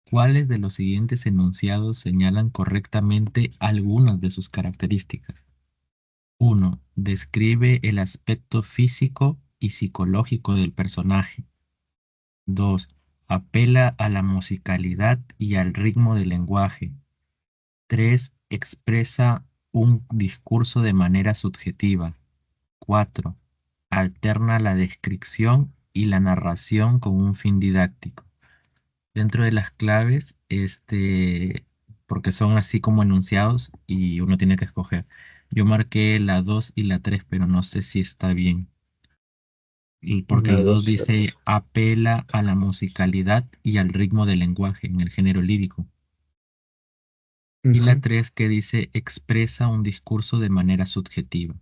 ¿cuáles de los siguientes enunciados señalan correctamente algunas de sus características? Uno, describe el aspecto físico y psicológico del personaje. 2, apela a la musicalidad y al ritmo del lenguaje. 3, expresa un discurso de manera subjetiva. 4, alterna la descripción y la narración con un fin didáctico. Dentro de las claves, porque son así como enunciados y uno tiene que escoger. Yo marqué la 2 y la 3, pero no sé si está bien. Porque la la 2 dos y la dice tres. apela a la musicalidad y al ritmo del lenguaje en el género lírico. Y la Ujú, 3 que dice expresa un discurso de manera subjetiva.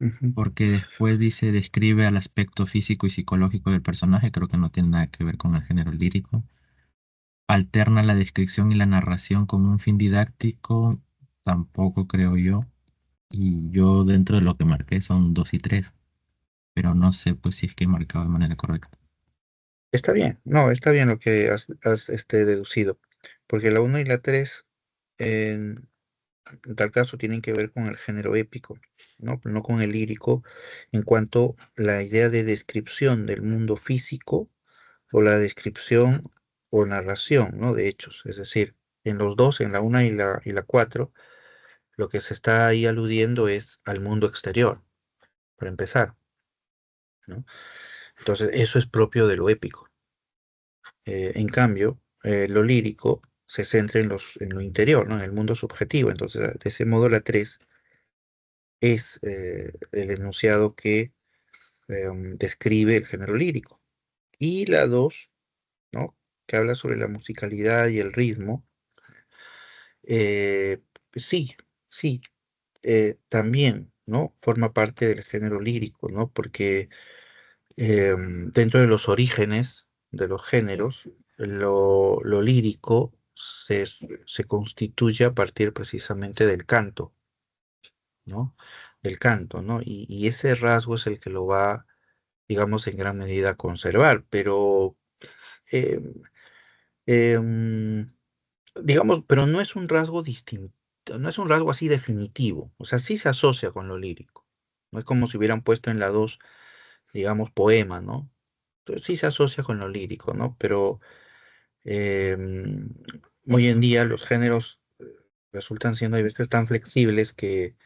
ujú. Porque después dice describe al aspecto físico y psicológico del personaje, creo que no tiene nada que ver con el género lírico. Alterna la descripción y la narración con un fin didáctico, tampoco creo yo. Y yo dentro de lo que marqué son 2 y 3, pero no sé pues si es que he marcado de manera correcta. Está bien, no, está bien lo que has deducido, porque la uno y la 3 en tal caso tienen que ver con el género épico, ¿no? No con el lírico, en cuanto a la idea de descripción del mundo físico o la descripción o narración, ¿no? De hechos. Es decir, en los dos, en la una y la 4, lo que se está ahí aludiendo es al mundo exterior, para empezar, ¿no? Entonces, eso es propio de lo épico. En cambio, lo lírico se centra en lo interior, ¿no? En el mundo subjetivo. Entonces, de ese modo, la 3 es el enunciado que describe el género lírico. Y la 2, ¿no? Que habla sobre la musicalidad y el ritmo. eh, sí, sí, también, ¿no? Forma parte del género lírico, ¿no? Porque dentro de los orígenes de los géneros, lo lírico se constituye a partir precisamente del canto, ¿no? Del canto, ¿no? Y ese rasgo es el que lo va, digamos, en gran medida a conservar, pero, eh, em, digamos, pero no es un rasgo distinto, no es un rasgo así definitivo, o sea, sí se asocia con lo lírico, no es como si hubieran puesto en la 2, digamos, poema, ¿no? Entonces, sí se asocia con lo lírico, ¿no? Pero em, hoy en día los géneros resultan siendo a veces tan flexibles que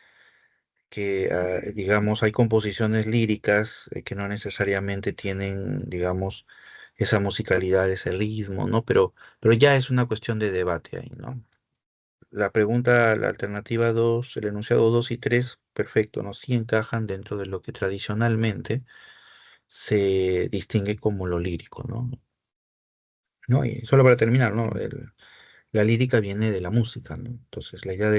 digamos, hay composiciones líricas que no necesariamente tienen, digamos, esa musicalidad, ese ritmo, ¿no? Pero ya es una cuestión de debate ahí, ¿no? La pregunta, la alternativa 2, el enunciado 2 y 3, perfecto, ¿no? Sí encajan dentro de lo que tradicionalmente se distingue como lo lírico, ¿no? ¿No? Y solo para terminar, ¿no? La lírica viene de la música, ¿no? Entonces, la idea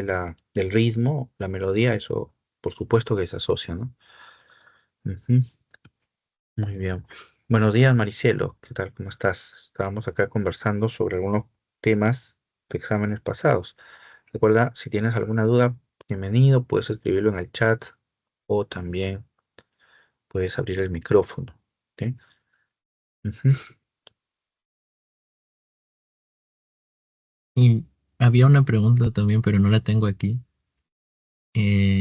del ritmo, la melodía, eso por supuesto que se asocia, ¿no? Ujú. Muy bien. Buenos días, Maricielo. ¿Qué tal? ¿Cómo estás? Estábamos acá conversando sobre algunos temas de exámenes pasados. Recuerda, si tienes alguna duda, bienvenido, puedes escribirlo en el chat o también puedes abrir el micrófono. ¿Ok? Ujú. Y había una pregunta también, pero no la tengo aquí.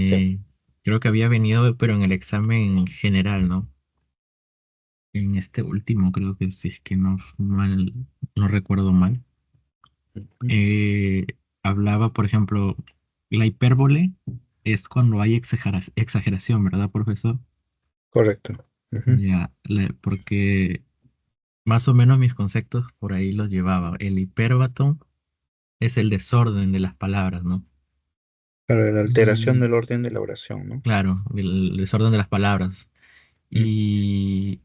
Sí, Eh, Creo que había venido, pero en el examen general, ¿no? En este último, creo que si es que no recuerdo mal. ujú. eh, Hablaba, por ejemplo, la hipérbole es cuando hay exageración, ¿verdad, profesor? Correcto. Ujú. Ya, porque más o menos mis conceptos por ahí los llevaba. El hipérbaton es el desorden de las palabras, ¿no? Para la alteración Y del orden de la oración, ¿no? claro, el desorden de las palabras. Mm, Y,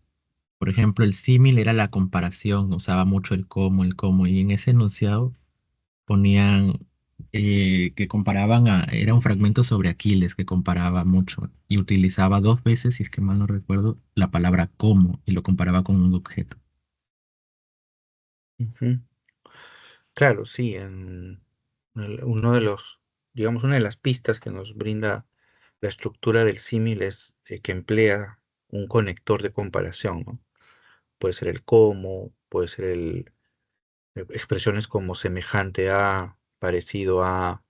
por ejemplo, el símil era la comparación, usaba mucho el cómo, y en ese enunciado ponían que comparaban era un fragmento sobre Aquiles que comparaba mucho y utilizaba dos veces, si es que mal no recuerdo, la palabra como y lo comparaba con un objeto. Ujú. Claro, sí, uno de los, digamos, una de las pistas que nos brinda la estructura del símil es que emplea un conector de comparación, ¿no? Puede ser el como, puede ser expresiones como semejante a, parecido a,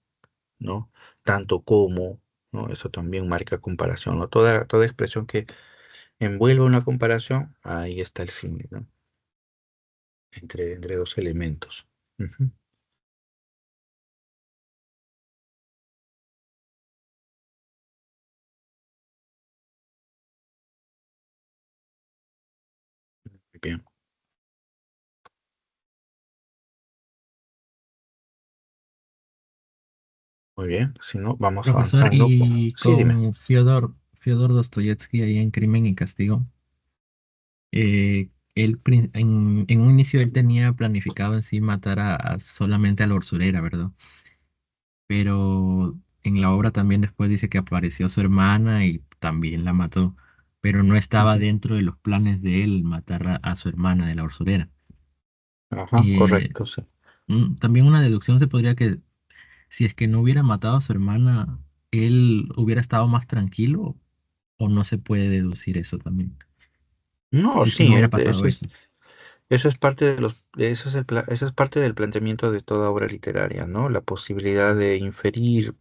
¿no? Tanto como, ¿no? Eso también marca comparación, ¿no? Toda expresión que envuelve una comparación, ahí está el símil, ¿no? Entre dos elementos. Ujú. Muy bien, muy bien. Si no, vamos Profesor, avanzando. y Sí, dime. con Fyodor Dostoyevsky ahí en Crimen y Castigo, en un inicio él tenía planificado en sí matar solamente a la usurera, ¿verdad? Pero en la obra también después dice que apareció su hermana y también la mató, pero no estaba Ujú. dentro de los planes de él matar a su hermana de la usurera. Ajá, Y correcto, sí. también una deducción se podría que si es que no hubiera matado a su hermana, él hubiera estado más tranquilo o no se puede deducir eso también. No, Si es que no sí, hubiera pasado eso. eso es parte eso es eso es parte del planteamiento de toda obra literaria, ¿no? La posibilidad de inferir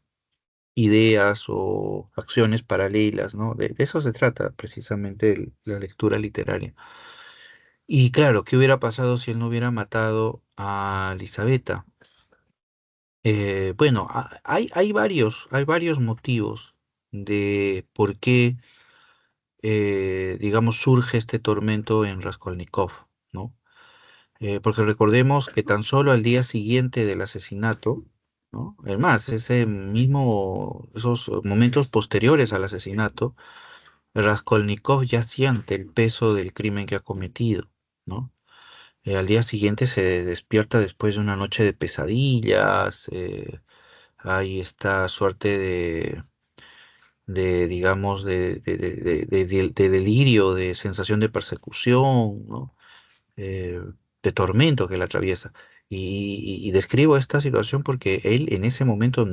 ideas o acciones paralelas, ¿no? De eso se trata precisamente la lectura literaria. Y claro, ¿qué hubiera pasado si él no hubiera matado a Elisabetta? Bueno, hay varios motivos de por qué, digamos, surge este tormento en Raskolnikov, ¿no? Porque recordemos que tan solo al día siguiente del asesinato, ¿no? Además, esos momentos posteriores al asesinato, Raskolnikov ya siente el peso del crimen que ha cometido, ¿no? Al día siguiente se despierta después de una noche de pesadillas, hay esta suerte digamos, de delirio, de sensación de persecución, ¿no? eh, de tormento que la atraviesa. Y describo esta situación porque él en ese momento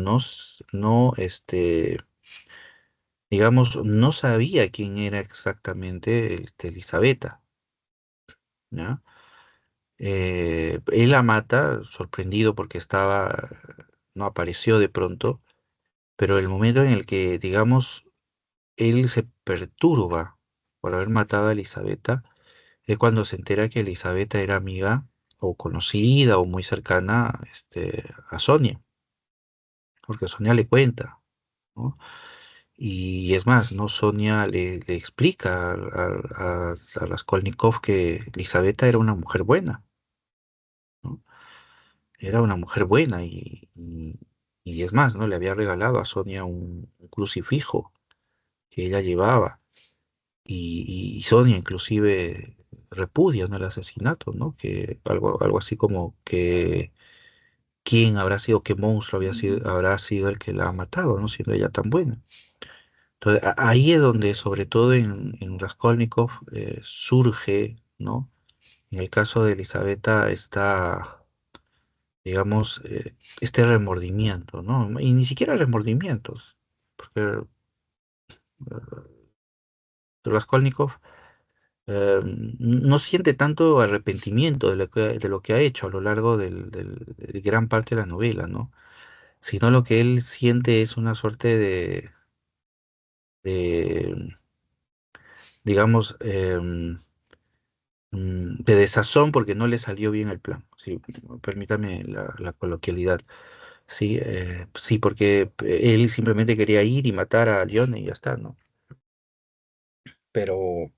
digamos, no sabía quién era exactamente Elisabetta, ¿ya? Él la mata, sorprendido porque no apareció de pronto, pero el momento en el que, digamos, él se perturba por haber matado a Elisabetta, es cuando se entera que Elisabetta era amiga o conocida o muy cercana a Sonia, porque Sonia le cuenta, ¿no? Y es más, ¿no? Sonia le explica a Raskolnikov que Elisabetta era una mujer buena, ¿no? Era una mujer buena y es más, ¿no? Le había regalado a Sonia un crucifijo que ella llevaba y Sonia inclusive repudia, ¿no? El asesinato, ¿no? Que algo así como que quién habrá sido, qué monstruo habrá sido el que la ha matado, ¿no? Siendo ella tan buena. Entonces, ahí es donde, sobre todo en Raskolnikov, surge, ¿no? En el caso de Elisabetta está, digamos, este remordimiento, ¿no? Y ni siquiera remordimientos, porque Raskolnikov no siente tanto arrepentimiento de lo que ha hecho a lo largo de gran parte de la novela, ¿no? Sino lo que él siente es una suerte de, digamos, de desazón porque no le salió bien el plan. Sí, permítame la coloquialidad. Sí, sí, porque él simplemente quería ir y matar a Leon y ya está, ¿no? Pero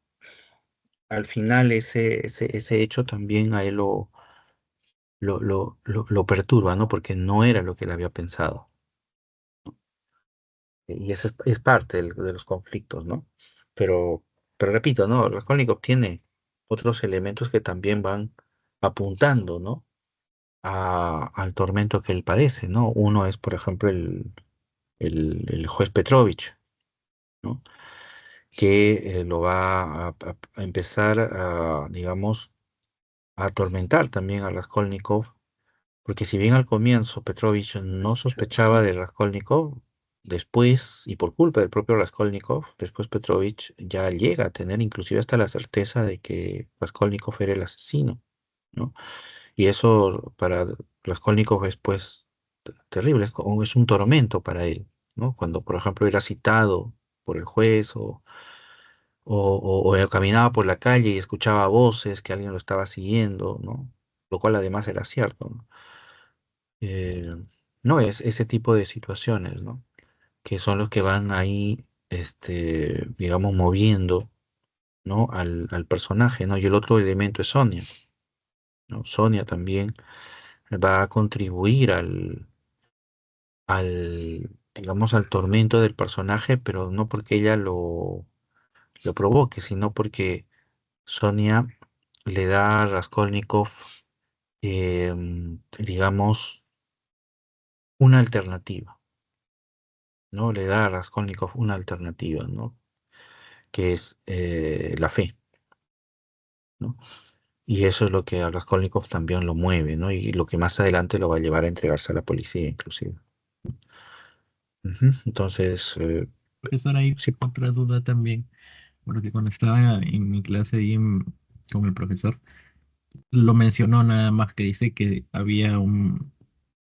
al final ese hecho también a él lo perturba, ¿no? Porque no era lo que él había pensado. Y eso es parte de los conflictos, ¿no? Pero, pero repito, ¿no? Raskolnikov tiene otros elementos que también van apuntando, ¿no? al tormento que él padece, ¿no? Uno es, por ejemplo, el juez Petrovich, ¿no? Que lo va a empezar a, digamos, a atormentar también a Raskolnikov, porque si bien al comienzo Petrovich no sospechaba de Raskolnikov, después, y por culpa del propio Raskolnikov, después Petrovich ya llega a tener inclusive hasta la certeza de que Raskolnikov era el asesino, ¿no? Y eso para Raskolnikov es pues terrible, es un tormento para él, ¿no? Cuando, por ejemplo, era citado por el juez o caminaba por la calle y escuchaba voces que alguien lo estaba siguiendo, ¿no? Lo cual además era cierto, ¿no? Eh, no, es ese tipo de situaciones, ¿no? Que son los que van ahí, digamos, moviendo, ¿no? Al personaje, ¿no? Y el otro elemento es Sonia, ¿no? Sonia también va a contribuir digamos, al tormento del personaje, pero no porque ella lo provoque, sino porque Sonia le da a Raskolnikov, digamos, una alternativa, ¿no? Le da a Raskolnikov una alternativa, ¿no? Que es la fe, ¿no? Y eso es lo que a Raskolnikov también lo mueve, ¿no? Y lo que más adelante lo va a llevar a entregarse a la policía, inclusive. Ujú. Entonces, Profesor, hay sí. otra duda también, porque cuando estaba en mi clase ahí con el profesor, lo mencionó nada más que dice que había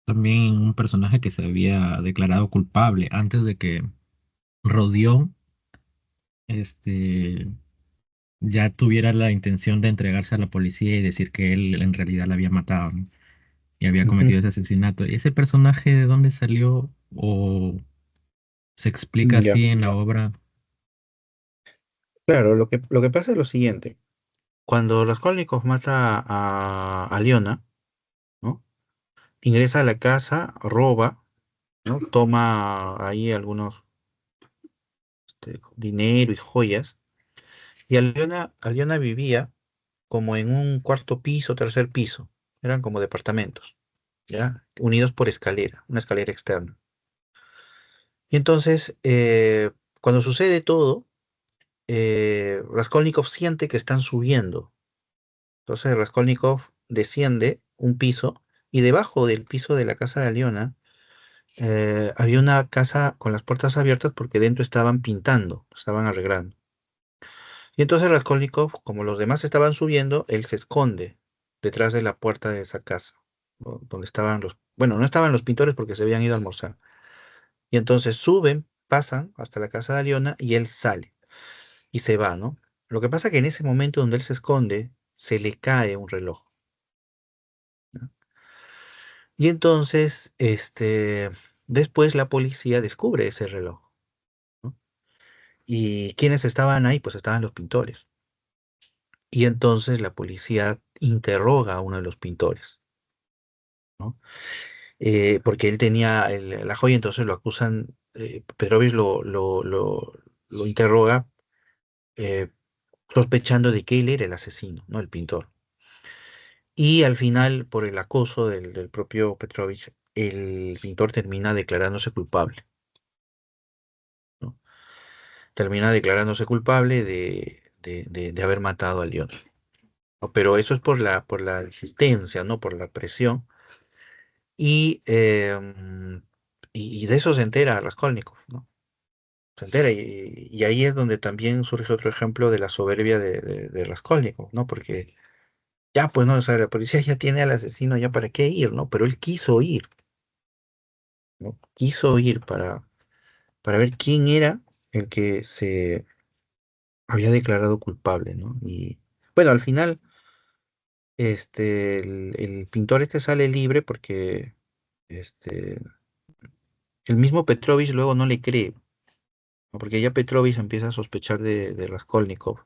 también un personaje que se había declarado culpable antes de que Rodión, este, ya tuviera la intención de entregarse a la policía y decir que él en realidad la había matado, ¿no? Y había Ujú. cometido ese asesinato. ¿Y ese personaje de dónde salió o se explica Ya. así en la obra? Claro, lo que pasa es lo siguiente. Cuando Raskolnikov mata a Leona, ¿no? Ingresa a la casa, roba, ¿no? Toma ahí algunos dinero y joyas. Y Aliona vivía como en un cuarto piso, tercer piso. Eran como departamentos, ¿ya? Unidos por escalera, una escalera externa. Y entonces, cuando sucede todo, Raskolnikov siente que están subiendo. Entonces Raskolnikov desciende un piso y debajo del piso de la casa de Aliona había una casa con las puertas abiertas porque dentro estaban pintando, estaban arreglando. Y entonces Raskolnikov, como los demás estaban subiendo, él se esconde detrás de la puerta de esa casa, ¿no? Donde estaban bueno, no estaban los pintores porque se habían ido a almorzar. Y entonces suben, pasan hasta la casa de Aliona y él sale y se va, ¿no? Lo que pasa es que en ese momento donde él se esconde, se le cae un reloj, ¿no? Y entonces, después la policía descubre ese reloj, ¿no? ¿Y quiénes estaban ahí? Pues estaban los pintores. Y entonces la policía interroga a uno de los pintores, ¿no? Porque él tenía la joya, entonces lo acusan, Petrovich lo interroga eh, sospechando de que él era el asesino, ¿no? El pintor. Y al final, por el acoso del propio Petrovich, el pintor termina declarándose culpable, ¿no? Termina declarándose culpable de haber matado a León, ¿no? Pero eso es por la insistencia, ¿no? Por la presión. Y, y de eso se entera Raskolnikov, ¿no? Se entera, y ahí es donde también surge otro ejemplo de la soberbia de Raskolnikov, ¿no? Porque ya, pues, no, o sea, la policía ya tiene al asesino, ya para qué ir, ¿no? Pero él quiso ir, ¿no? Quiso ir para ver quién era el que se había declarado culpable, ¿no? Y bueno, al final, el pintor sale libre porque, este, el mismo Petrovich luego no le cree, ¿no? Porque ya Petrovich empieza a sospechar de Raskolnikov,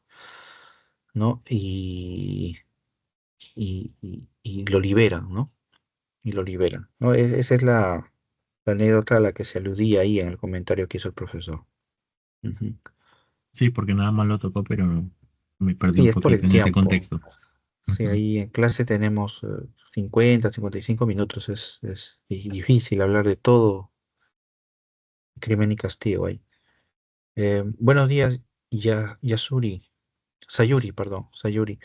¿no? Y lo liberan, ¿no? Y lo liberan, ¿no? Esa es la anécdota a la que se aludía ahí en el comentario que hizo el profesor. Ujú. Sí, porque nada más lo tocó, pero me perdí Sí, un es por poquito el en ese tiempo. contexto. Sí, Ujú. ahí en clase tenemos 50, 55 minutos. Es difícil hablar de todo crimen y castigo ahí. Buenos días, Sayuri, perdón, Sayuri.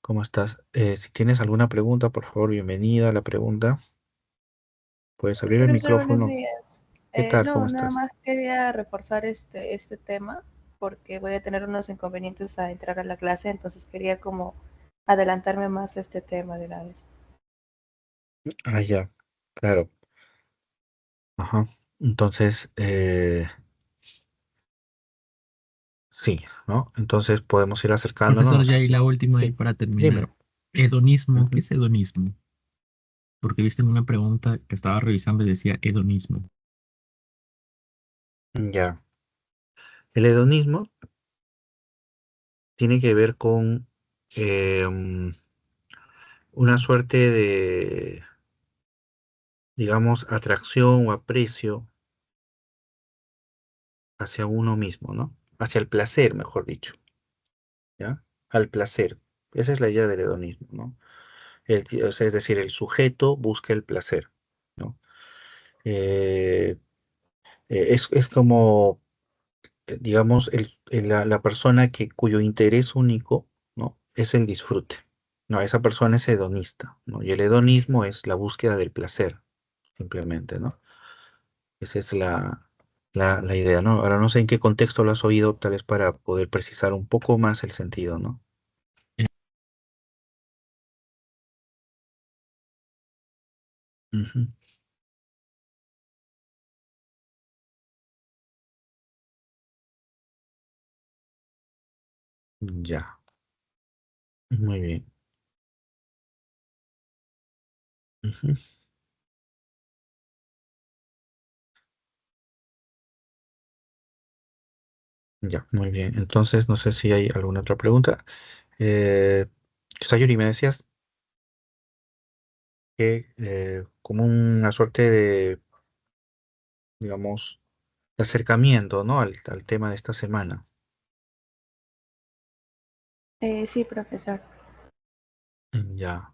¿Cómo estás? Si tienes alguna pregunta, por favor, bienvenida a la pregunta. Puedes abrir el Profesor, buenos micrófono. días. ¿Qué tal? ¿Cómo No, nada estás? más quería reforzar este tema porque voy a tener unos inconvenientes a entrar a la clase, entonces quería como adelantarme más a este tema de una vez. Ah, ya, claro. Ajá. Entonces, sí, ¿no? Entonces podemos ir acercándonos. Profesor, No sé ya y si. la última ahí Sí, para terminar. dime. Hedonismo, ¿qué Ujú. es hedonismo? Porque viste en una pregunta que estaba revisando y decía hedonismo. Ya. El hedonismo tiene que ver con una suerte de, digamos, atracción o aprecio hacia uno mismo, ¿no? Hacia el placer, mejor dicho, ¿ya? Al placer. Esa es la idea del hedonismo, ¿no? O sea, es decir, el sujeto busca el placer, ¿no? Eh, es como, digamos, la persona cuyo interés único, ¿no? Es el disfrute, ¿no? Esa persona es hedonista, ¿no? Y el hedonismo es la búsqueda del placer, simplemente, ¿no? Esa es la idea, ¿no? Ahora no sé en qué contexto lo has oído, tal vez para poder precisar un poco más el sentido, ¿no? Eh, Ujú. Ya, muy bien. Ujú. Ya, muy bien. Entonces, no sé si hay alguna otra pregunta. Eh, Sayuri, me decías que como una suerte de, digamos, de acercamiento, ¿no? Al tema de esta semana. Sí, profesor. Ya,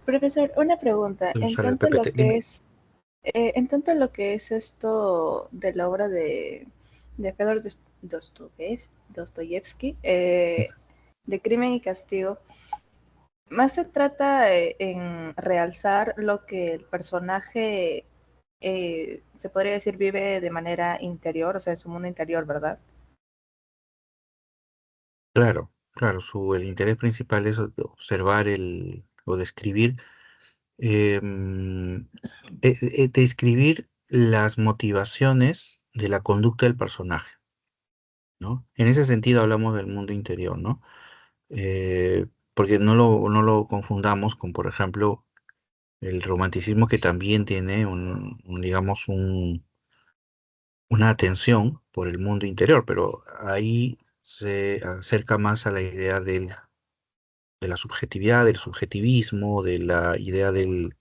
Profesor, una pregunta. sale el PPT. Dime. En tanto lo que es esto de la obra de Fedor Dostoyevsky, de Crimen y Castigo, más se trata en realzar lo que el personaje, se podría decir, vive de manera interior, o sea, en su mundo interior, ¿verdad? Claro, claro, el interés principal es observar o describir, em, describir las motivaciones de la conducta del personaje, ¿no? En ese sentido hablamos del mundo interior, ¿no? Porque no lo confundamos con, por ejemplo, el romanticismo que también tiene digamos, una atención por el mundo interior, pero ahí se acerca más a la idea de la subjetividad, del subjetivismo, de la idea del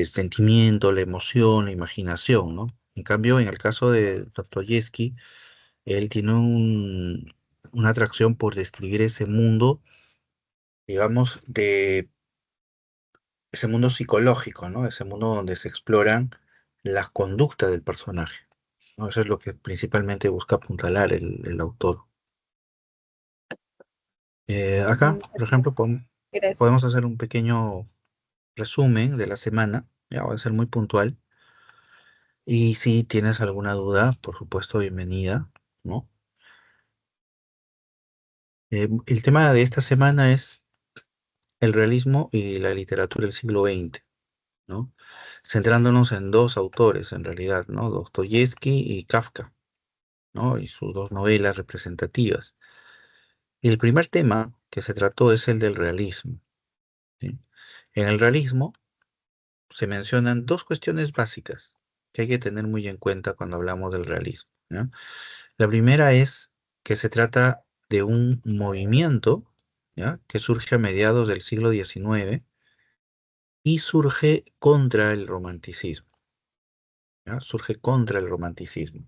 sentimiento, la emoción, la imaginación, ¿no? En cambio, en el caso de Dostoyevsky, él tiene una atracción por describir ese mundo, digamos, de ese mundo psicológico, ¿no? Ese mundo donde se exploran las conductas del personaje, ¿no? Eso es lo que principalmente busca apuntalar el autor. Acá, por ejemplo, Perfecto. Gracias. podemos hacer un pequeño resumen de la semana, ya voy a ser muy puntual. Y si tienes alguna duda, por supuesto, bienvenida, ¿no? El tema de esta semana es el realismo y la literatura del siglo XX, ¿no? Centrándonos en dos autores, en realidad, ¿no? Dostoyevsky y Kafka, ¿no? Y sus dos novelas representativas. Y el primer tema que se trató es el del realismo, ¿sí? En el realismo se mencionan dos cuestiones básicas que hay que tener muy en cuenta cuando hablamos del realismo, ¿no? La primera es que se trata de un movimiento, ¿ya? Que surge a mediados del siglo XIX y surge contra el romanticismo. ¿ya? Surge contra el romanticismo.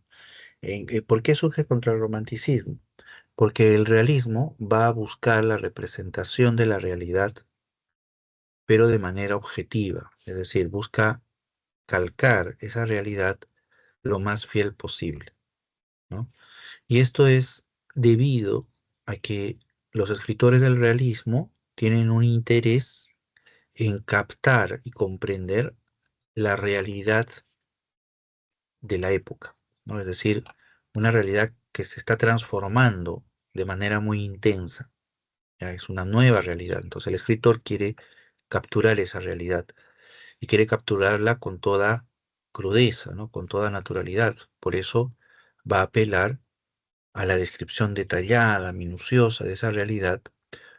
¿Por qué surge contra el romanticismo? Porque el realismo va a buscar la representación de la realidad, pero de manera objetiva, es decir, busca calcar esa realidad lo más fiel posible, ¿no? Y esto es debido a que los escritores del realismo tienen un interés en captar y comprender la realidad de la época, ¿no? Es decir, una realidad que se está transformando de manera muy intensa, ya es una nueva realidad. Entonces el escritor quiere capturar esa realidad y quiere capturarla con toda crudeza, ¿no? Con toda naturalidad. Por eso va a apelar a la descripción detallada, minuciosa de esa realidad,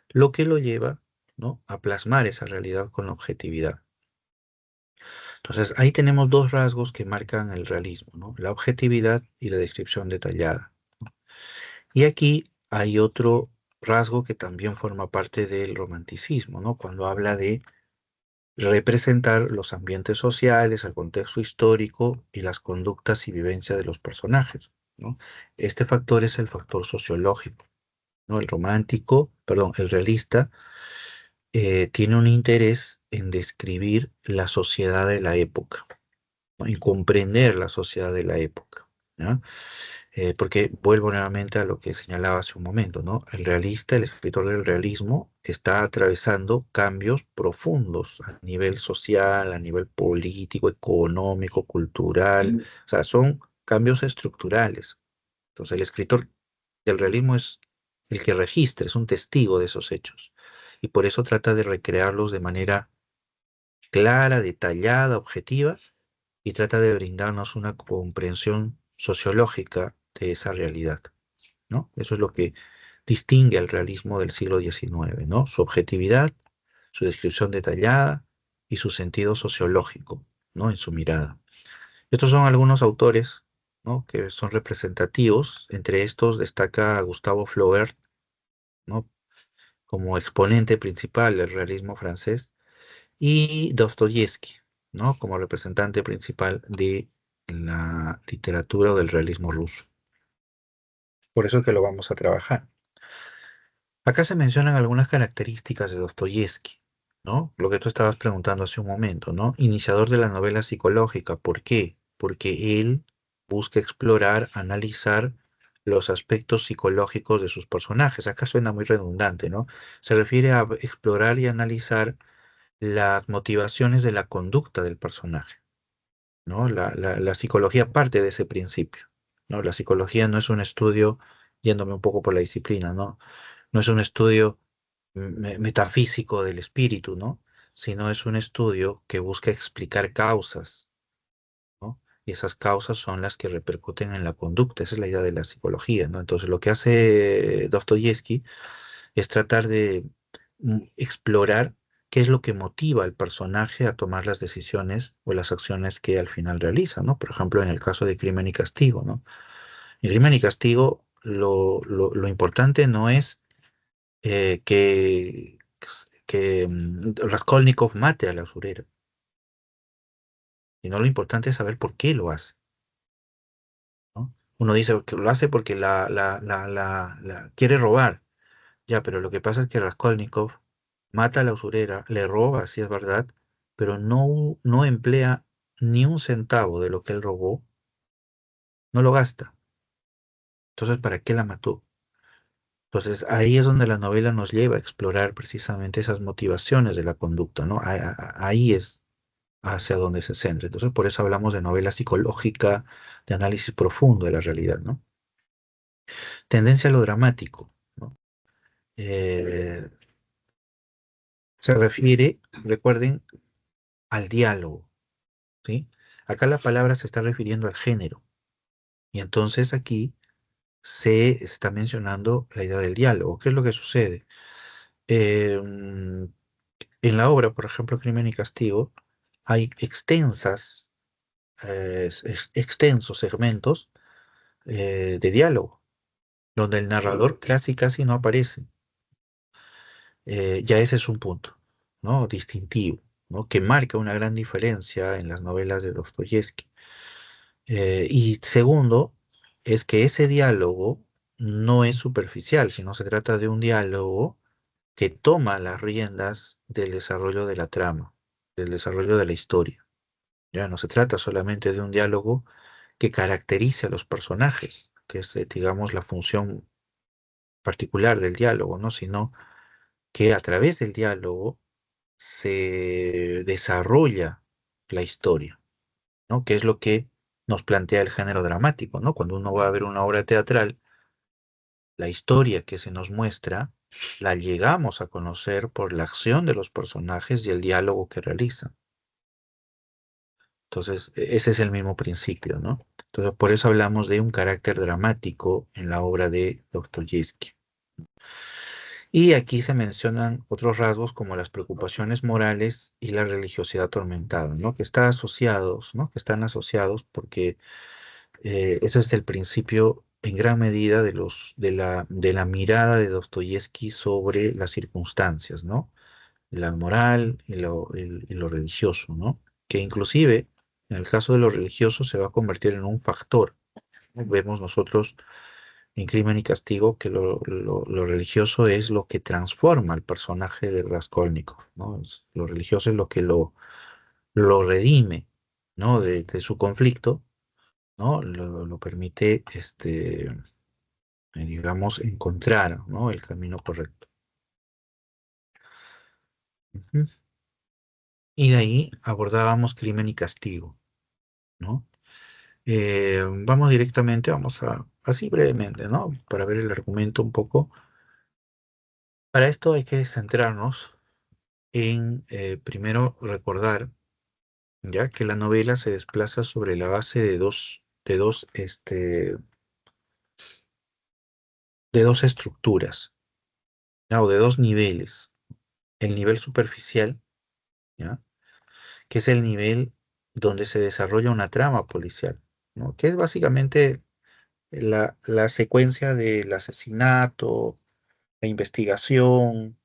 lo que lo lleva, ¿no? A plasmar esa realidad con objetividad. Entonces, ahí tenemos dos rasgos que marcan el realismo, ¿no? La objetividad y la descripción detallada. Y aquí hay otro rasgo que también forma parte del romanticismo, ¿no? Cuando habla de representar los ambientes sociales, el contexto histórico y las conductas y vivencias de los personajes, ¿no? Este factor es el factor sociológico, ¿no? El romántico, perdón, el realista tiene un interés en describir la sociedad de la época, ¿no? Y comprender la sociedad de la época, ¿ya? Porque vuelvo nuevamente a lo que señalaba hace un momento, ¿no? El realista, el escritor del realismo, está atravesando cambios profundos a nivel social, a nivel político, económico, cultural, o sea, son cambios estructurales. Entonces, el escritor del realismo es el que registra, es un testigo de esos hechos. Y por eso trata de recrearlos de manera clara, detallada, objetiva, y trata de brindarnos una comprensión sociológica de esa realidad, ¿no? Eso es lo que distingue al realismo del siglo XIX, ¿no? Su objetividad, su descripción detallada y su sentido sociológico, ¿no? En su mirada. Estos son algunos autores, ¿no? Que son representativos. Entre estos destaca Gustavo Flaubert, ¿no? Como exponente principal del realismo francés, y Dostoyevsky, ¿no? Como representante principal de la literatura o del realismo ruso. Por eso es que lo vamos a trabajar. Acá se mencionan algunas características de Dostoyevsky, ¿no? Lo que tú estabas preguntando hace un momento, ¿no? Iniciador de la novela psicológica. ¿Por qué? Porque él busca explorar, analizar los aspectos psicológicos de sus personajes. Acá suena muy redundante, ¿no? Se refiere a explorar y analizar las motivaciones de la conducta del personaje, ¿no? La psicología parte de ese principio, ¿no? La psicología no es un estudio, yéndome un poco por la disciplina, ¿no? No es un estudio metafísico del espíritu, ¿no? Sino es un estudio que busca explicar causas, ¿no? Y esas causas son las que repercuten en la conducta. Esa es la idea de la psicología, ¿no? Entonces, lo que hace Dostoyevsky es tratar de explorar qué es lo que motiva al personaje a tomar las decisiones o las acciones que al final realiza, ¿no? Por ejemplo, en el caso de Crimen y Castigo, ¿no? En Crimen y Castigo, lo importante no es que Raskolnikov mate a la usurera, sino lo importante es saber por qué lo hace, ¿no? Uno dice que lo hace porque la quiere robar. Ya, pero lo que pasa es que Raskolnikov mata a la usurera, le roba, sí es verdad, pero no emplea ni un centavo de lo que él robó, no lo gasta. Entonces, ¿para qué la mató? Entonces, ahí es donde la novela nos lleva a explorar precisamente esas motivaciones de la conducta, ¿no? Ahí es hacia donde se centra. Entonces, por eso hablamos de novela psicológica, de análisis profundo de la realidad, ¿no? Tendencia a lo dramático, ¿no? Eh, Se refiere, recuerden, al diálogo, ¿sí? Acá la palabra se está refiriendo al género. Y entonces aquí se está mencionando la idea del diálogo. ¿Qué es lo que sucede? En la obra, por ejemplo, Crimen y Castigo, hay extensos segmentos de diálogo, donde el narrador casi no aparece. Ya ese es un punto, ¿no? Distintivo, ¿no? Que marca una gran diferencia en las novelas de Dostoyevsky. Y segundo, es que ese diálogo no es superficial, sino se trata de un diálogo que toma las riendas del desarrollo de la trama, del desarrollo de la historia. Ya no se trata solamente de un diálogo que caracterice a los personajes, que es, digamos, la función particular del diálogo, ¿no? Sino que a través del diálogo se desarrolla la historia, ¿no? Que es lo que nos plantea el género dramático, ¿no? Cuando uno va a ver una obra teatral, la historia que se nos muestra la llegamos a conocer por la acción de los personajes y el diálogo que realizan. Entonces, ese es el mismo principio, ¿no? Entonces, por eso hablamos de un carácter dramático en la obra de Dostoyevsky. Y aquí se mencionan otros rasgos como las preocupaciones morales y la religiosidad atormentada, ¿no? Que están asociados, ¿no? Que están asociados porque ese es el principio en gran medida de la mirada de Dostoyevsky sobre las circunstancias, ¿no? La moral y lo religioso, ¿no? Que inclusive, en el caso de lo religioso, se va a convertir en un factor. Vemos nosotros en Crimen y Castigo que lo religioso es lo que transforma al personaje de Raskolnikov, ¿no? Lo religioso es lo que lo redime, ¿no? De su conflicto, ¿no? Lo permite, digamos, encontrar, ¿no? El camino correcto. Ujú. Y de ahí abordábamos Crimen y Castigo, ¿no? Vamos directamente, vamos así brevemente, ¿no? Para ver el argumento un poco. Para esto hay que centrarnos en, primero, recordar, ya que la novela se desplaza sobre la base de dos estructuras, ¿ya? O de dos niveles. El nivel superficial, ¿ya? Que es el nivel donde se desarrolla una trama policial, ¿no? Que es básicamente la secuencia del asesinato, la investigación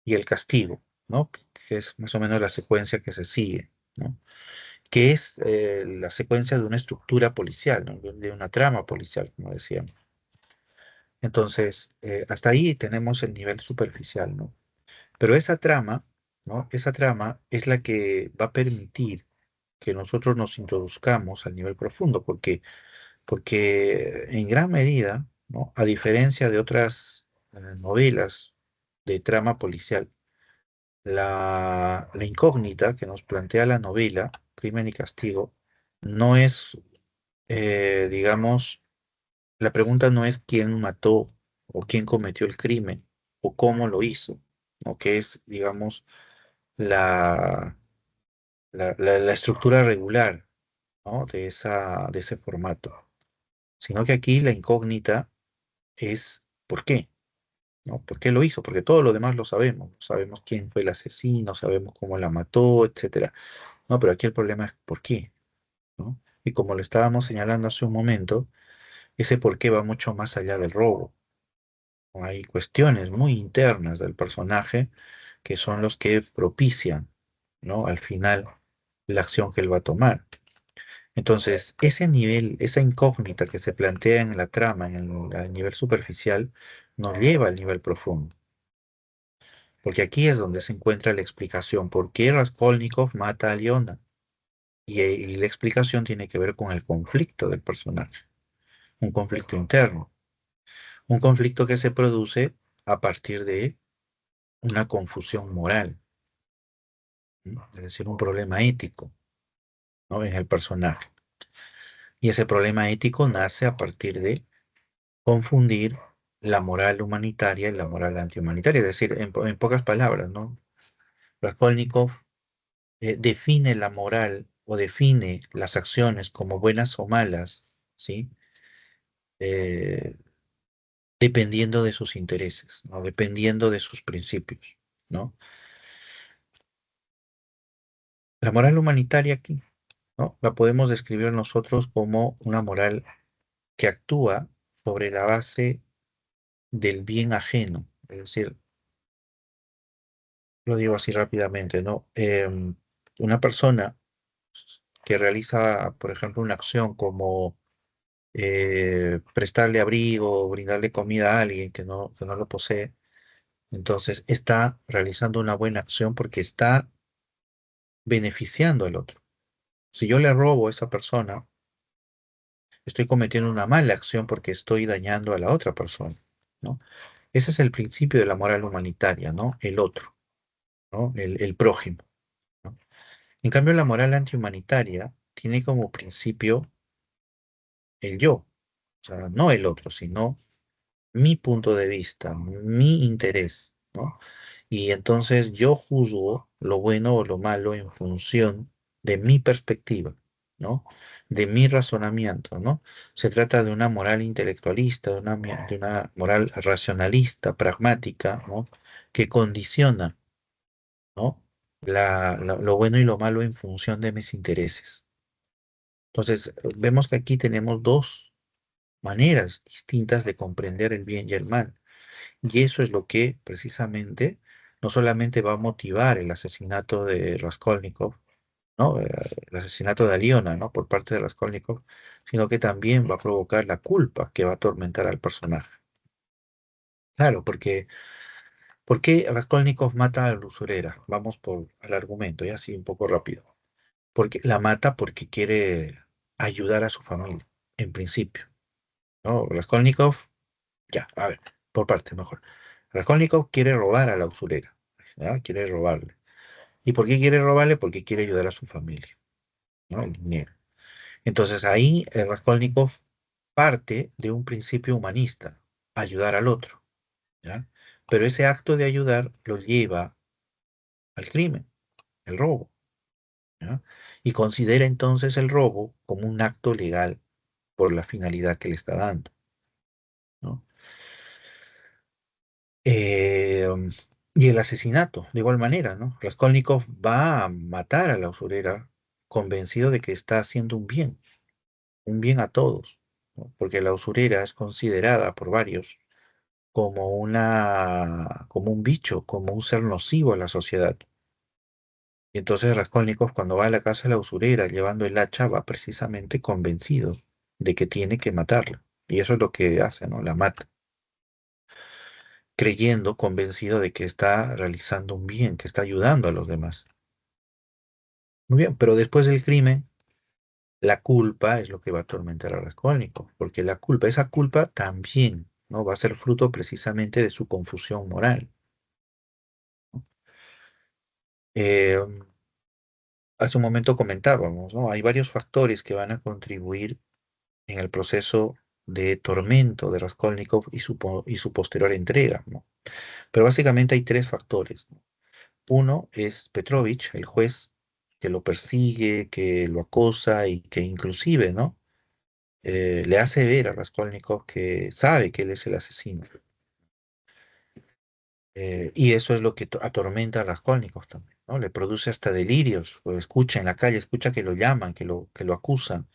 y el castigo, ¿no? Que es más o menos la secuencia que se sigue, ¿no? Que es la secuencia de una estructura policial, ¿no? De una trama policial, como decíamos. Entonces, hasta ahí tenemos el nivel superficial, ¿no? Pero esa trama, ¿no? Esa trama es la que va a permitir que nosotros nos introduzcamos al nivel profundo, porque en gran medida, ¿no? A diferencia de otras novelas de trama policial, la incógnita que nos plantea la novela, Crimen y Castigo, no es, digamos, la pregunta no es quién mató o quién cometió el crimen o cómo lo hizo, ¿no? Que es, digamos, la, la estructura regular, ¿no? de ese formato, sino que aquí la incógnita es ¿por qué? ¿No? ¿Por qué lo hizo? Porque todo lo demás lo sabemos. Sabemos quién fue el asesino, sabemos cómo la mató, etcétera. No, pero aquí el problema es ¿por qué? ¿No? Y como lo estábamos señalando hace un momento, ese por qué va mucho más allá del robo, ¿no? Hay cuestiones muy internas del personaje que son los que propician, ¿no? Al final la acción que él va a tomar. Entonces, ese nivel, esa incógnita que se plantea en la trama, al nivel superficial, nos lleva al nivel profundo. Porque aquí es donde se encuentra la explicación por qué Raskolnikov mata a Leona. Y la explicación tiene que ver con el conflicto del personaje, un conflicto interno, un conflicto que se produce a partir de una confusión moral, ¿no? Es decir, un problema ético, ¿no? En el personaje. Y ese problema ético nace a partir de confundir la moral humanitaria y la moral antihumanitaria. Es decir, en pocas palabras, ¿no? Raskolnikov define la moral o define las acciones como buenas o malas, ¿sí? Eh, Dependiendo de sus intereses, ¿no? Dependiendo de sus principios, ¿no? La moral humanitaria aquí, ¿no? La podemos describir nosotros como una moral que actúa sobre la base del bien ajeno, es decir, lo digo así rápidamente, ¿no? Una persona que realiza, por ejemplo, una acción como prestarle abrigo, brindarle comida a alguien que no lo posee, entonces está realizando una buena acción porque está beneficiando al otro. Si yo le robo a esa persona, estoy cometiendo una mala acción porque estoy dañando a la otra persona, ¿no? Ese es el principio de la moral humanitaria, ¿no? El otro, ¿no? El prójimo, ¿no? En cambio, la moral antihumanitaria tiene como principio el yo, o sea, no el otro, sino mi punto de vista, mi interés, ¿no? Y entonces yo juzgo lo bueno o lo malo en función de mi perspectiva, ¿no? De mi razonamiento, ¿no? Se trata de una moral intelectualista, de una moral racionalista, pragmática, ¿no? Que condiciona, ¿no? Lo bueno y lo malo en función de mis intereses. Entonces, vemos que aquí tenemos dos maneras distintas de comprender el bien y el mal. Y eso es lo que precisamente no solamente va a motivar el asesinato de Raskolnikov, ¿no? El asesinato de Aliona, ¿no? Por parte de Raskolnikov, sino que también va a provocar la culpa que va a atormentar al personaje. Claro, porque ¿por qué Raskolnikov mata a la usurera? Vamos por el argumento, y así un poco rápido. Porque la mata porque quiere ayudar a su familia, en principio, ¿no? Raskolnikov, ya, a ver, por parte mejor. Raskolnikov quiere robar a la usurera, ¿ya? Quiere robarle. ¿Y por qué quiere robarle? Porque quiere ayudar a su familia, ¿no? El dinero. Entonces ahí Raskolnikov parte de un principio humanista, ayudar al otro, ¿ya? Pero ese acto de ayudar lo lleva al crimen, el robo, ¿ya? Y considera entonces el robo como un acto legal por la finalidad que le está dando, ¿no? Eh, y el asesinato, de igual manera, ¿no? Raskolnikov va a matar a la usurera convencido de que está haciendo un bien a todos, ¿no? Porque la usurera es considerada por varios como como un bicho, como un ser nocivo a la sociedad. Y entonces Raskolnikov, cuando va a la casa de la usurera llevando el hacha, va precisamente convencido de que tiene que matarla. Y eso es lo que hace, ¿no? La mata, creyendo, convencido de que está realizando un bien, que está ayudando a los demás. Muy bien, pero después del crimen, la culpa es lo que va a atormentar a Raskolnikov, porque la culpa, esa culpa también, ¿no? Va a ser fruto precisamente de su confusión moral. Eh, Hace un momento comentábamos, ¿no? Hay varios factores que van a contribuir en el proceso de tormento de Raskolnikov y su posterior entrega, ¿no? Pero básicamente hay tres factores, ¿no? Uno es Petrovich, el juez, que lo persigue, que lo acosa y que inclusive, ¿no? Le hace ver a Raskolnikov que sabe que él es el asesino. Y eso es lo que atormenta a Raskolnikov también, ¿no? Le produce hasta delirios, lo escucha en la calle, escucha que lo llaman, que lo acusan,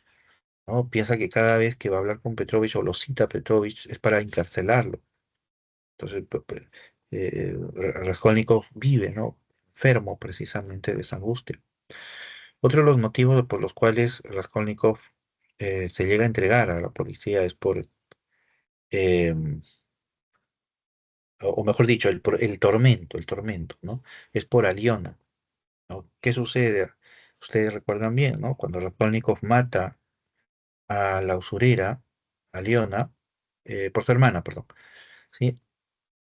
¿no? Piensa que cada vez que va a hablar con Petrovich o lo cita a Petrovich es para encarcelarlo. Entonces, Raskolnikov vive, ¿no? Enfermo precisamente de esa angustia. Otro de los motivos por los cuales Raskolnikov se llega a entregar a la policía es por, eh, o mejor dicho, el tormento, ¿no? Es por Aliona, ¿no? ¿Qué sucede? Ustedes recuerdan bien, ¿no? Cuando Raskolnikov mata a la usurera, Aliona, por su hermana, perdón, ¿sí?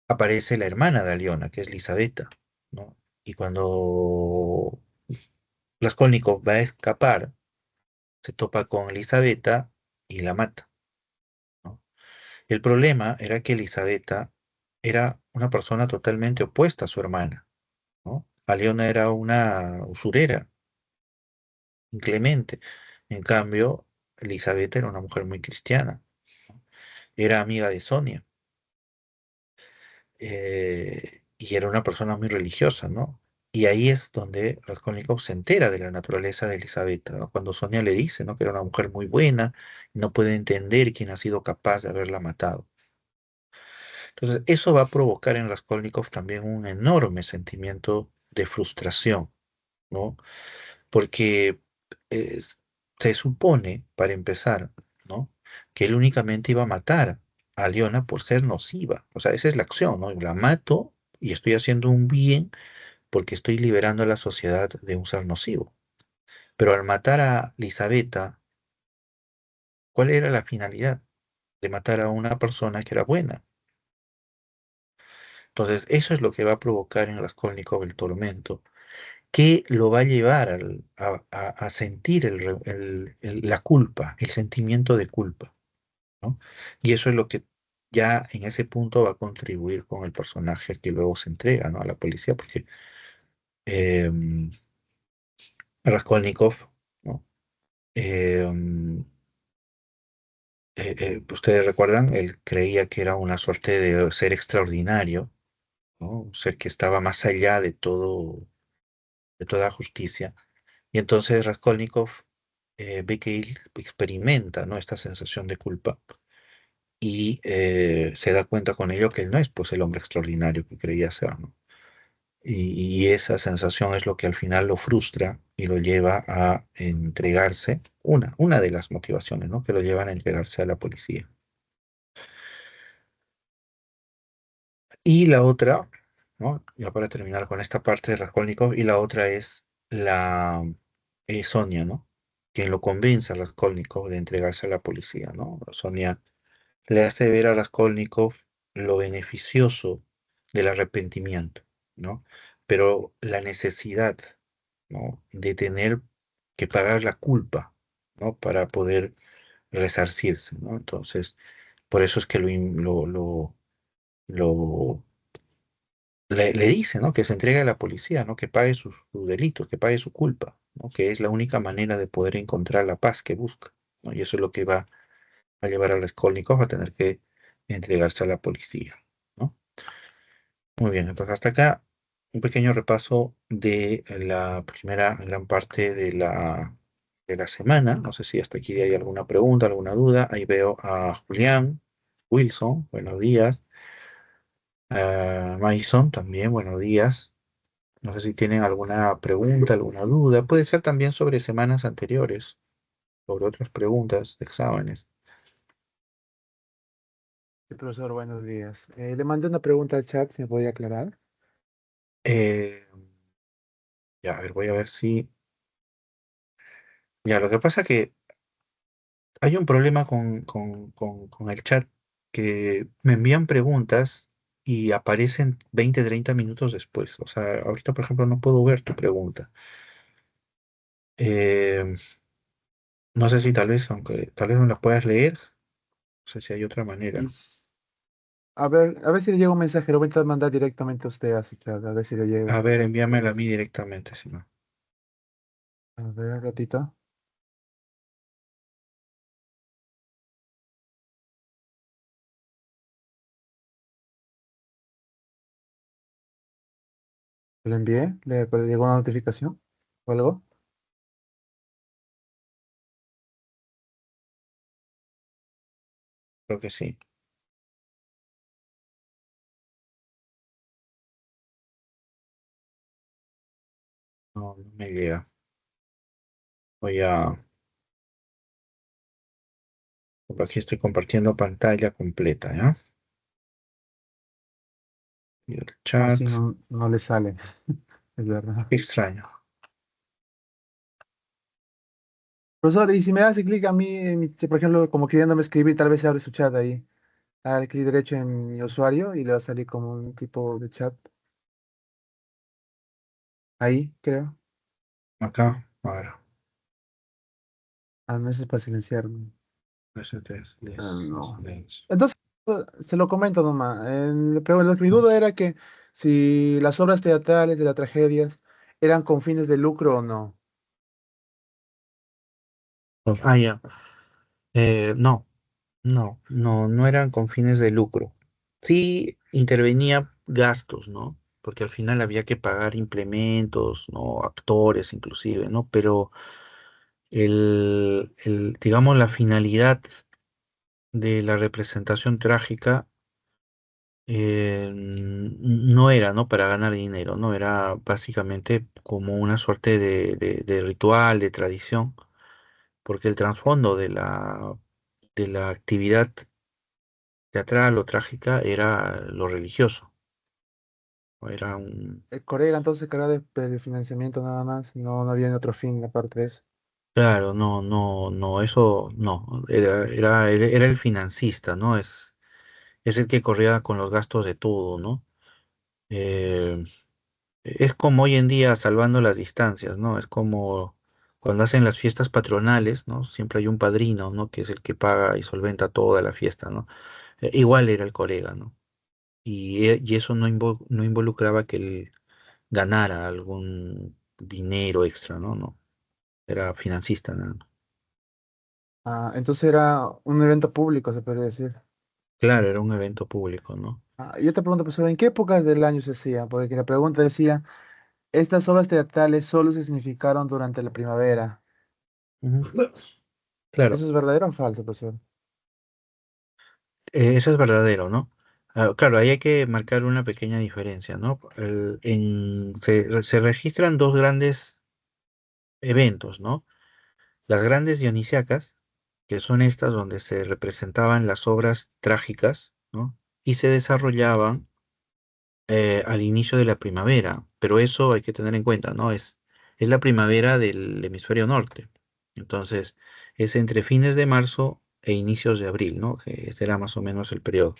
Aparece la hermana de Aliona, que es Lisabeta, ¿no? Y cuando Raskolnikov va a escapar, se topa con Elisabetta y la mata, ¿no? El problema era que Elisabetta era una persona totalmente opuesta a su hermana, ¿no? Aliona era una usurera, inclemente. En cambio, Elisabetta era una mujer muy cristiana, ¿no? Era amiga de Sonia, y era una persona muy religiosa, ¿no? Y ahí es donde Raskolnikov se entera de la naturaleza de Elisabetta, ¿no? Cuando Sonia le dice, ¿no? Que era una mujer muy buena y no puede entender quién ha sido capaz de haberla matado. Entonces, eso va a provocar en Raskolnikov también un enorme sentimiento de frustración, ¿no? Porque es- se supone, para empezar, ¿no? Que él únicamente iba a matar a Leona por ser nociva. O sea, esa es la acción, ¿no? La mato y estoy haciendo un bien porque estoy liberando a la sociedad de un ser nocivo. Pero al matar a Lisabetta, ¿cuál era la finalidad? De matar a una persona que era buena. Entonces, eso es lo que va a provocar en Raskolnikov el tormento, que lo va a llevar a sentir la culpa, el sentimiento de culpa, ¿no? Y eso es lo que ya en ese punto va a contribuir con el personaje que luego se entrega, ¿no? A la policía, porque em, Raskolnikov, ¿no? Em, ustedes recuerdan, él creía que era una suerte de ser extraordinario, ¿no? Un ser que estaba más allá de todo, de toda justicia. Y entonces Raskolnikov ve que él experimenta, ¿no? Esta sensación de culpa y se da cuenta con ello que él no es pues el hombre extraordinario que creía ser, ¿no? Y esa sensación es lo que al final lo frustra y lo lleva a entregarse, una de las motivaciones, ¿no? Que lo llevan a entregarse a la policía. Y la otra, ¿no? Ya para terminar con esta parte de Raskolnikov, y la otra es la Sonia, ¿no? Quien lo convence a Raskolnikov de entregarse a la policía, ¿no? Sonia le hace ver a Raskolnikov lo beneficioso del arrepentimiento, ¿no? Pero la necesidad, ¿no? De tener que pagar la culpa, ¿no? Para poder resarcirse, ¿no? Entonces, por eso es que lo le dice, ¿no? Que se entregue a la policía, ¿no? Que pague sus delitos, que pague su culpa, ¿no? Que es la única manera de poder encontrar la paz que busca, ¿no? Y eso es lo que va a llevar a Raskolnikov a tener que entregarse a la policía, ¿no? Muy bien, entonces hasta acá un pequeño repaso de la primera gran parte de la semana. No sé si hasta aquí hay alguna pregunta, alguna duda. Ahí veo a Julián Wilson, buenos días. Mason también, buenos días. No sé si tienen alguna pregunta, alguna duda. Puede ser también sobre semanas anteriores, sobre otras preguntas de exámenes. Sí, profesor, buenos días. Le mandé una pregunta al chat, si me podía aclarar. Eh, ya, a ver, voy a ver si... Ya, lo que pasa que hay un problema con el chat, que me envían preguntas y aparecen 20, 30 minutos después. O sea, ahorita, por ejemplo, no puedo ver tu pregunta. Eh, no sé si tal vez, aunque tal vez no la puedas leer, no sé si hay otra Y manera. a ver si le llega un mensaje, lo voy a intentar mandar directamente a usted, así que a ver si le A llega. ver, envíamela a mí directamente, si no. A ver, un ratito. ¿Le envié? ¿Le llegó una notificación o algo? Creo que sí. No, no me llega. Voy a... Aquí estoy compartiendo pantalla completa, ¿ya? Y el Ah, chat. sí, no, no le sale, es verdad. Qué extraño. Profesor, y si me hace clic a mí, por ejemplo, como queriéndome escribir, tal vez se abre su chat ahí. Dale clic derecho en mi usuario y le va a salir como un tipo de chat. Ahí, creo. Acá, a ver. Ah, no, eso es para silenciarme. No. Les. Entonces, se lo comento nomás. Pero mi duda era que si las obras teatrales de las tragedias eran con fines de lucro o no. Ah, ya. No, no eran con fines de lucro. Sí intervenía gastos, ¿no? Porque al final había que pagar implementos, ¿no? Actores inclusive, ¿no? Pero digamos, la finalidad de la representación trágica no era, ¿no? Para ganar dinero, ¿no? Era básicamente como una suerte de ritual, de tradición, porque el trasfondo de la actividad teatral o trágica era lo religioso, ¿no? Era un, El Corega entonces se encargaba de financiamiento nada más, no, no había otro fin aparte de eso. claro, no, no, no, eso no, era el financista, ¿no? Es el que corría con los gastos de todo, ¿no? Eh, es como hoy en día salvando las distancias, ¿no? Es como cuando hacen las fiestas patronales, ¿no? Siempre hay un padrino, ¿no? Que es el que paga y solventa toda la fiesta, ¿no? Igual era el colega, ¿no? Y eso no involucraba que él ganara algún dinero extra, ¿no? No, era financista, ¿no? Ah, entonces era un evento público, se podría decir. Claro, era un evento público, ¿no? Yo te pregunto, profesor, ¿en qué épocas del año se hacía? Porque la pregunta decía, estas obras teatrales solo se significaron durante la primavera. Ujú. Claro, ¿Eso es verdadero o falso, profesor? eso es verdadero, ¿no? Claro, ahí hay que marcar una pequeña diferencia, ¿no? Se registran dos grandes eventos, ¿no? Las grandes dionisiacas, que son estas donde se representaban las obras trágicas, ¿no? Y se desarrollaban al inicio de la primavera, pero eso hay que tener en cuenta, ¿no? Es la primavera del hemisferio norte. Entonces, es entre fines de marzo e inicios de abril, ¿no? Que ese era más o menos el periodo.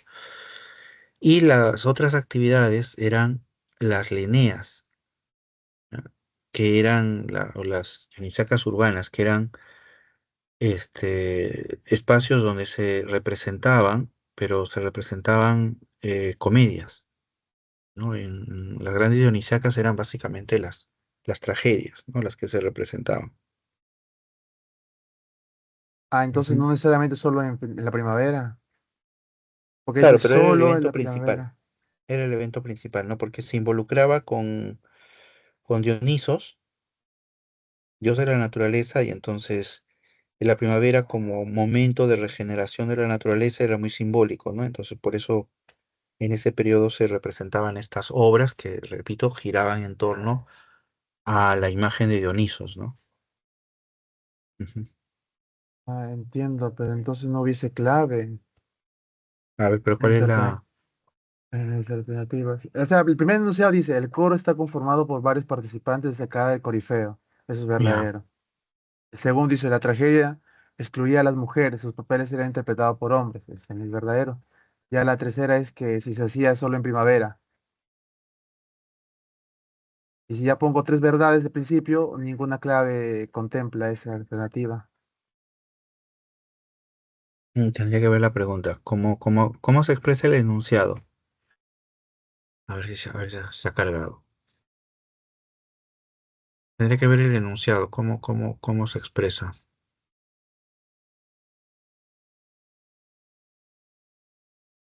Y las otras actividades eran las leneas, ¿ya? Que eran o las dionisíacas urbanas, que eran espacios donde se representaban, pero se representaban comedias, ¿no? Las grandes dionisíacas eran básicamente las tragedias, ¿no? Las que se representaban. Ah, entonces Ujú. no necesariamente solo en la primavera, porque dice Claro, pero era el solo en evento la principal, primavera. era el evento principal, ¿no? Porque se involucraba con Dionisos, dios de la naturaleza, y entonces la primavera como momento de regeneración de la naturaleza era muy simbólico, ¿no? Entonces por eso en ese periodo se representaban estas obras que, repito, giraban en torno a la imagen de Dionisos, ¿no? Ujú. Ah, entiendo, pero entonces no hubiese clave A ver, pero en ¿cuál es las alternativas. O sea, el primer enunciado dice, el coro está conformado por varios participantes de cada corifeo. Eso es ya? verdadero. Según dice, la tragedia excluía a las mujeres, sus papeles eran interpretados por hombres. Eso también es verdadero. Ya la tercera es que si se hacía solo en primavera. Y si ya pongo tres verdades de principio, ninguna clave contempla esa alternativa. Tendría que ver la pregunta. ¿Cómo se expresa el enunciado? A ver si se ha cargado. Tendría que ver el enunciado, cómo se expresa.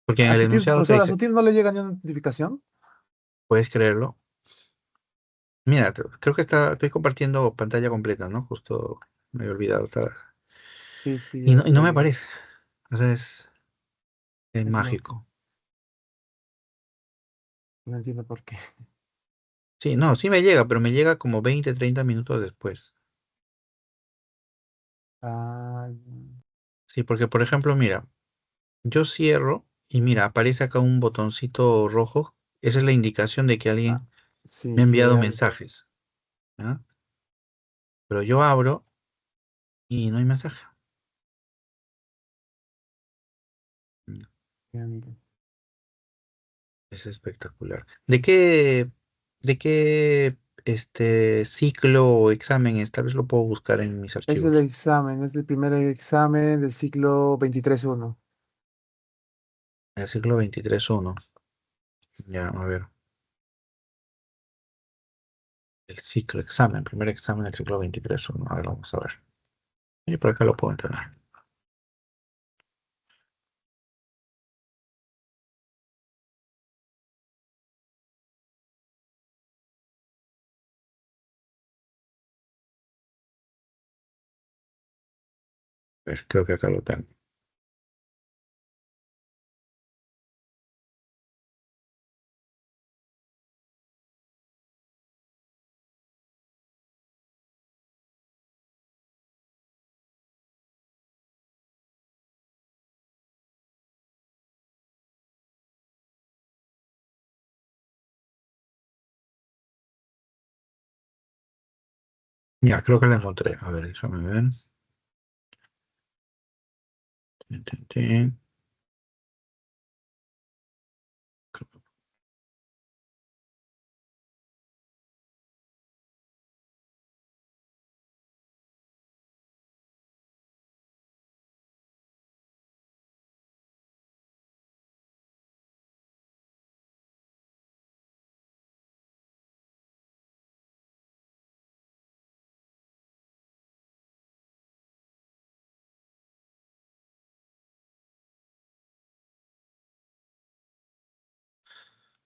Porque en A el Sutil, enunciado te profesor, a dice, Sutil no le llega ni una notificación. ¿puedes creerlo? Mira, creo que estoy compartiendo pantalla completa, ¿no? Justo me he olvidado. Sí, sí, Y ya no, y no me estoy. aparece. O sea, es Es loco. mágico. No entiendo por qué. Sí, no, sí me llega, pero me llega como 20, 30 minutos después. Ah, Sí, porque por ejemplo, mira, yo cierro y mira, aparece acá un botoncito rojo. Esa es la indicación de que ah, alguien me ha sí, enviado que mensajes, ¿ya? Pero yo abro y no hay mensaje. Mm, entiendo. Es espectacular. ¿De qué ciclo o examen es? Tal vez lo puedo buscar en mis Es el archivos. examen, es el primer examen del ciclo 23-1. El siglo 23-1. Ya, a ver. El ciclo, examen, primer examen del siglo 23-1. A ver, vamos a ver. Y por acá lo puedo entrenar. A ver, creo que acá lo tengo. Ya, creo que la encontré. A ver, déjame ver. Tin, tin, tin.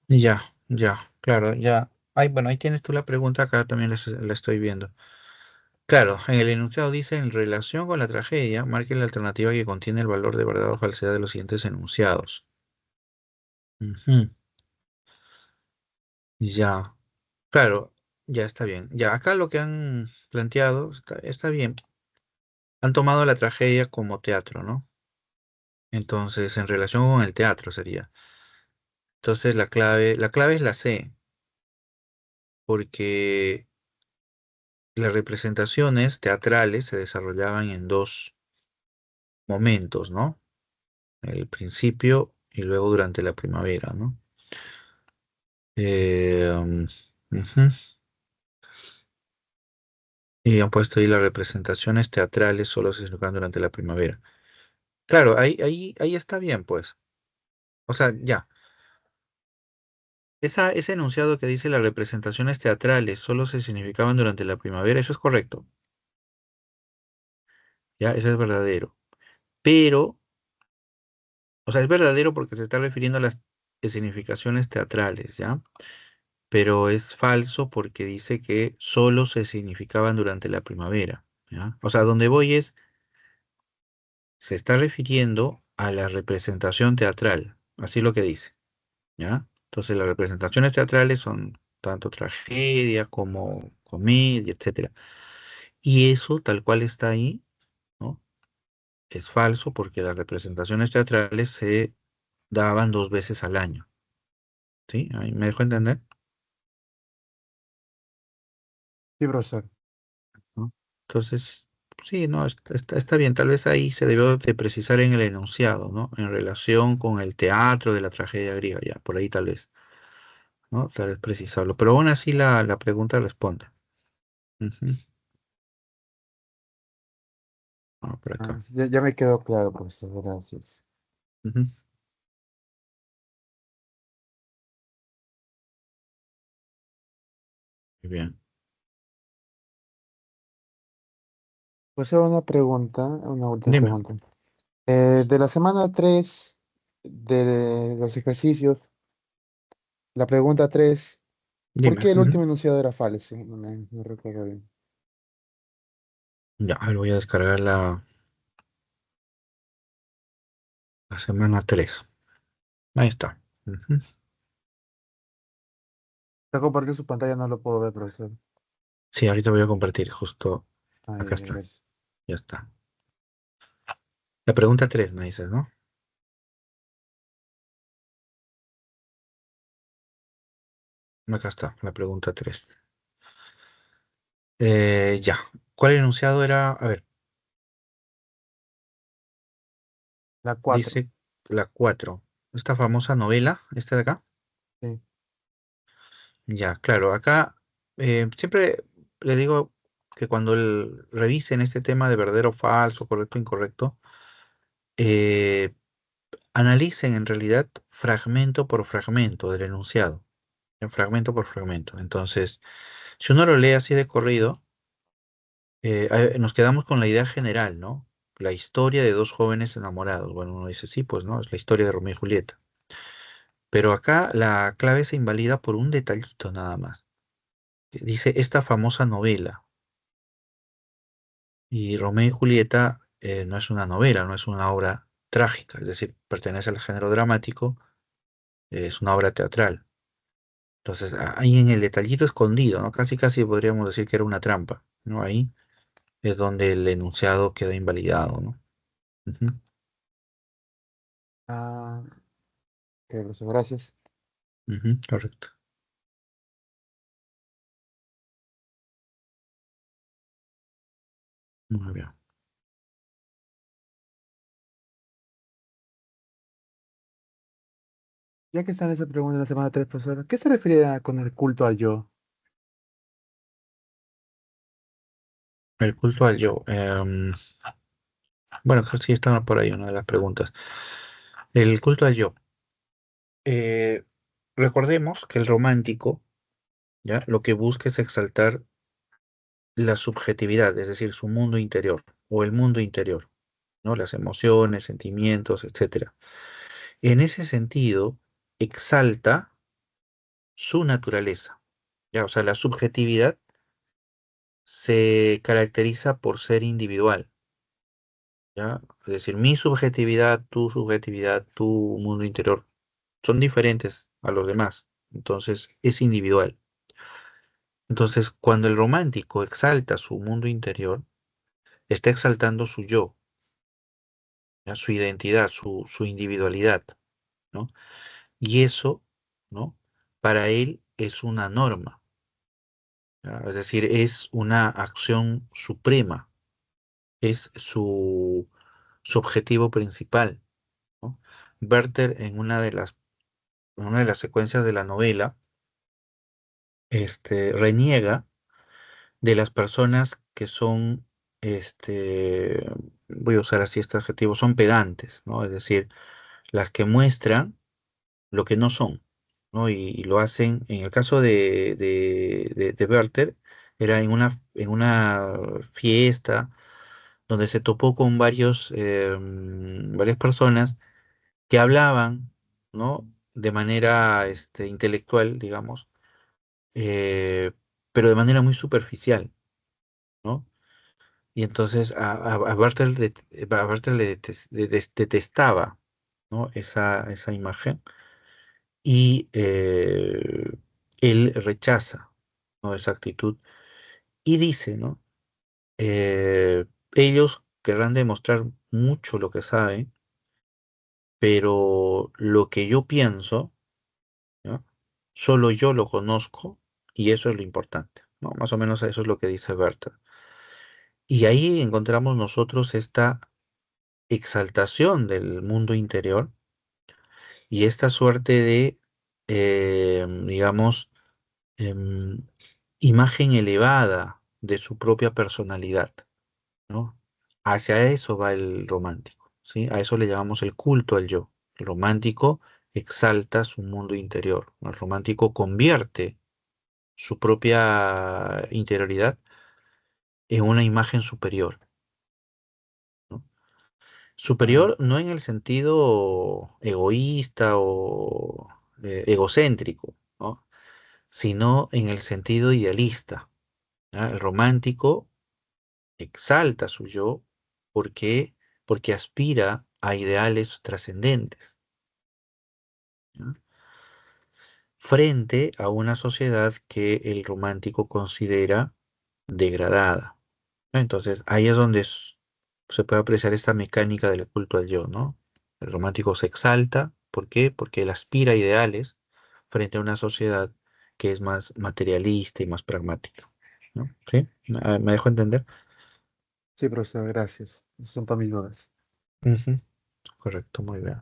Ya, ya, claro, ya. Ay, bueno, ahí tienes tú la pregunta, acá también la estoy viendo. Claro, en el enunciado dice, en relación con la tragedia, marque la alternativa que contiene el valor de verdad o falsedad de los siguientes enunciados. Ujú. Ya, claro, ya está bien. Ya, acá lo que han planteado está bien. Han tomado la tragedia como teatro, ¿no? Entonces, en relación con el teatro sería. Entonces, la clave es la C, porque las representaciones teatrales se desarrollaban en dos momentos, ¿no? El principio y luego durante la primavera, ¿no? Ujú. Y han puesto ahí las representaciones teatrales solo se celebran durante la primavera. Claro, ahí está bien, pues. O sea, ya. Ese enunciado que dice las representaciones teatrales solo se significaban durante la primavera, eso es correcto. Ya, eso es verdadero. Pero, o sea, es verdadero porque se está refiriendo a las significaciones teatrales, ¿ya? Pero es falso porque dice que solo se significaban durante la primavera, ¿ya? O sea, donde voy es, se está refiriendo a la representación teatral, así lo que dice, ¿ya? Entonces las representaciones teatrales son tanto tragedia como comedia, etcétera. Y eso, tal cual está ahí, ¿no? Es falso porque las representaciones teatrales se daban 2 veces al año, ¿sí? Ahí me dejo entender, Sí, profesor. ¿no? Entonces, sí, no, está bien. Tal vez ahí se debió de precisar en el enunciado, ¿no? En relación con el teatro de la tragedia griega, ya, por ahí tal vez, ¿no? Tal vez precisarlo. Pero aún así la pregunta responde. Ujú. Ah, por Ah, acá. ya me quedó claro, profesor. Gracias. Ujú. Muy bien. Profesor, una pregunta, una última Dime, pregunta. De la semana 3 de los ejercicios, la pregunta 3, ¿por dime. qué el Ujú. último enunciado era falso? No recuerdo bien. Ya, a ver, voy a descargar la semana 3. Ahí está. Ujú. Está compartiendo su pantalla, no lo puedo ver, profesor. Sí, ahorita voy a compartir, justo Ay, acá ay, está. gracias. Ya está. La pregunta 3 me dices, ¿no? Acá está, la pregunta 3. Ya. ¿Cuál enunciado era? A ver, La 4. dice la 4. Esta famosa novela, esta de acá. Sí. Ya, claro, acá siempre le digo que cuando revisen este tema de verdadero o falso, correcto o incorrecto, eh, analicen en realidad fragmento por fragmento del enunciado, fragmento por fragmento. Entonces, si uno lo lee así de corrido, nos quedamos con la idea general, ¿no? La historia de dos jóvenes enamorados. Bueno, uno dice, sí, pues, ¿no? Es la historia de Romeo y Julieta. Pero acá la clave se invalida por un detallito nada más. Dice esta famosa novela. Y Romeo y Julieta no es una novela, no es una obra trágica, es decir, pertenece al género dramático, es una obra teatral. Entonces, ahí en el detallito escondido, ¿no? Casi casi podríamos decir que era una trampa, ¿no? Ahí es donde el enunciado queda invalidado, ¿no? Ujú, Ah, ok, profesor, gracias. ujú, correcto. Muy bien. Ya que está en esa pregunta en la semana 3, profesor, ¿qué se refiere con el culto al yo? El culto al yo. Bueno, creo que sí estaba por ahí una de las preguntas. El culto al yo. Eh, recordemos que el romántico, ¿ya? Lo que busca es exaltar la subjetividad, es decir, su mundo interior o el mundo interior, ¿no? Las emociones, sentimientos, etcétera. En ese sentido, exalta su naturaleza, ¿ya? O sea, la subjetividad se caracteriza por ser individual, ¿ya? Es decir, mi subjetividad, tu mundo interior son diferentes a los demás, entonces es individual. Entonces, cuando el romántico exalta su mundo interior, está exaltando su yo, ¿ya? Su identidad, su individualidad, ¿no? Y eso, ¿no? Para él es una norma, ¿ya? Es decir, es una acción suprema, es su objetivo principal, ¿no? Werther en una de las secuencias de la novela, reniega de las personas que son, voy a usar así este adjetivo, son pedantes, ¿no? Es decir, las que muestran lo que no son, ¿no? Y lo hacen, en el caso de Werther, era en una fiesta donde se topó con varias personas que hablaban, ¿no? De manera intelectual, digamos, pero de manera muy superficial, ¿no? Y entonces a Werther, a Werther detestaba, ¿no? Esa imagen y él rechaza, ¿no? Esa actitud y dice, ¿no? Ellos querrán demostrar mucho lo que saben, pero lo que yo pienso, ¿no? Solo yo lo conozco y eso es lo importante, ¿no? Más o menos eso es lo que dice Werther. Y ahí encontramos nosotros esta exaltación del mundo interior y esta suerte de, digamos, em, imagen elevada de su propia personalidad, ¿no? Hacia eso va el romántico, ¿sí? A eso le llamamos el culto al yo. El romántico exalta su mundo interior, ¿no? El romántico convierte su propia interioridad en una imagen superior, ¿no? Ah, Superior no en el sentido egoísta o egocéntrico, ¿no? Sino en el sentido idealista, ¿ya? El romántico exalta su yo porque, porque aspira a ideales trascendentes, ¿ya? Frente a una sociedad que el romántico considera degradada, ¿no? Entonces, ahí es donde se puede apreciar esta mecánica del culto al yo, ¿no? El romántico se exalta, ¿por qué? Porque él aspira a ideales frente a una sociedad que es más materialista y más pragmática, ¿no? ¿Sí? ¿Me dejo entender? sí, profesor, gracias. Son todas mis dudas. Ujú. Correcto, muy bien.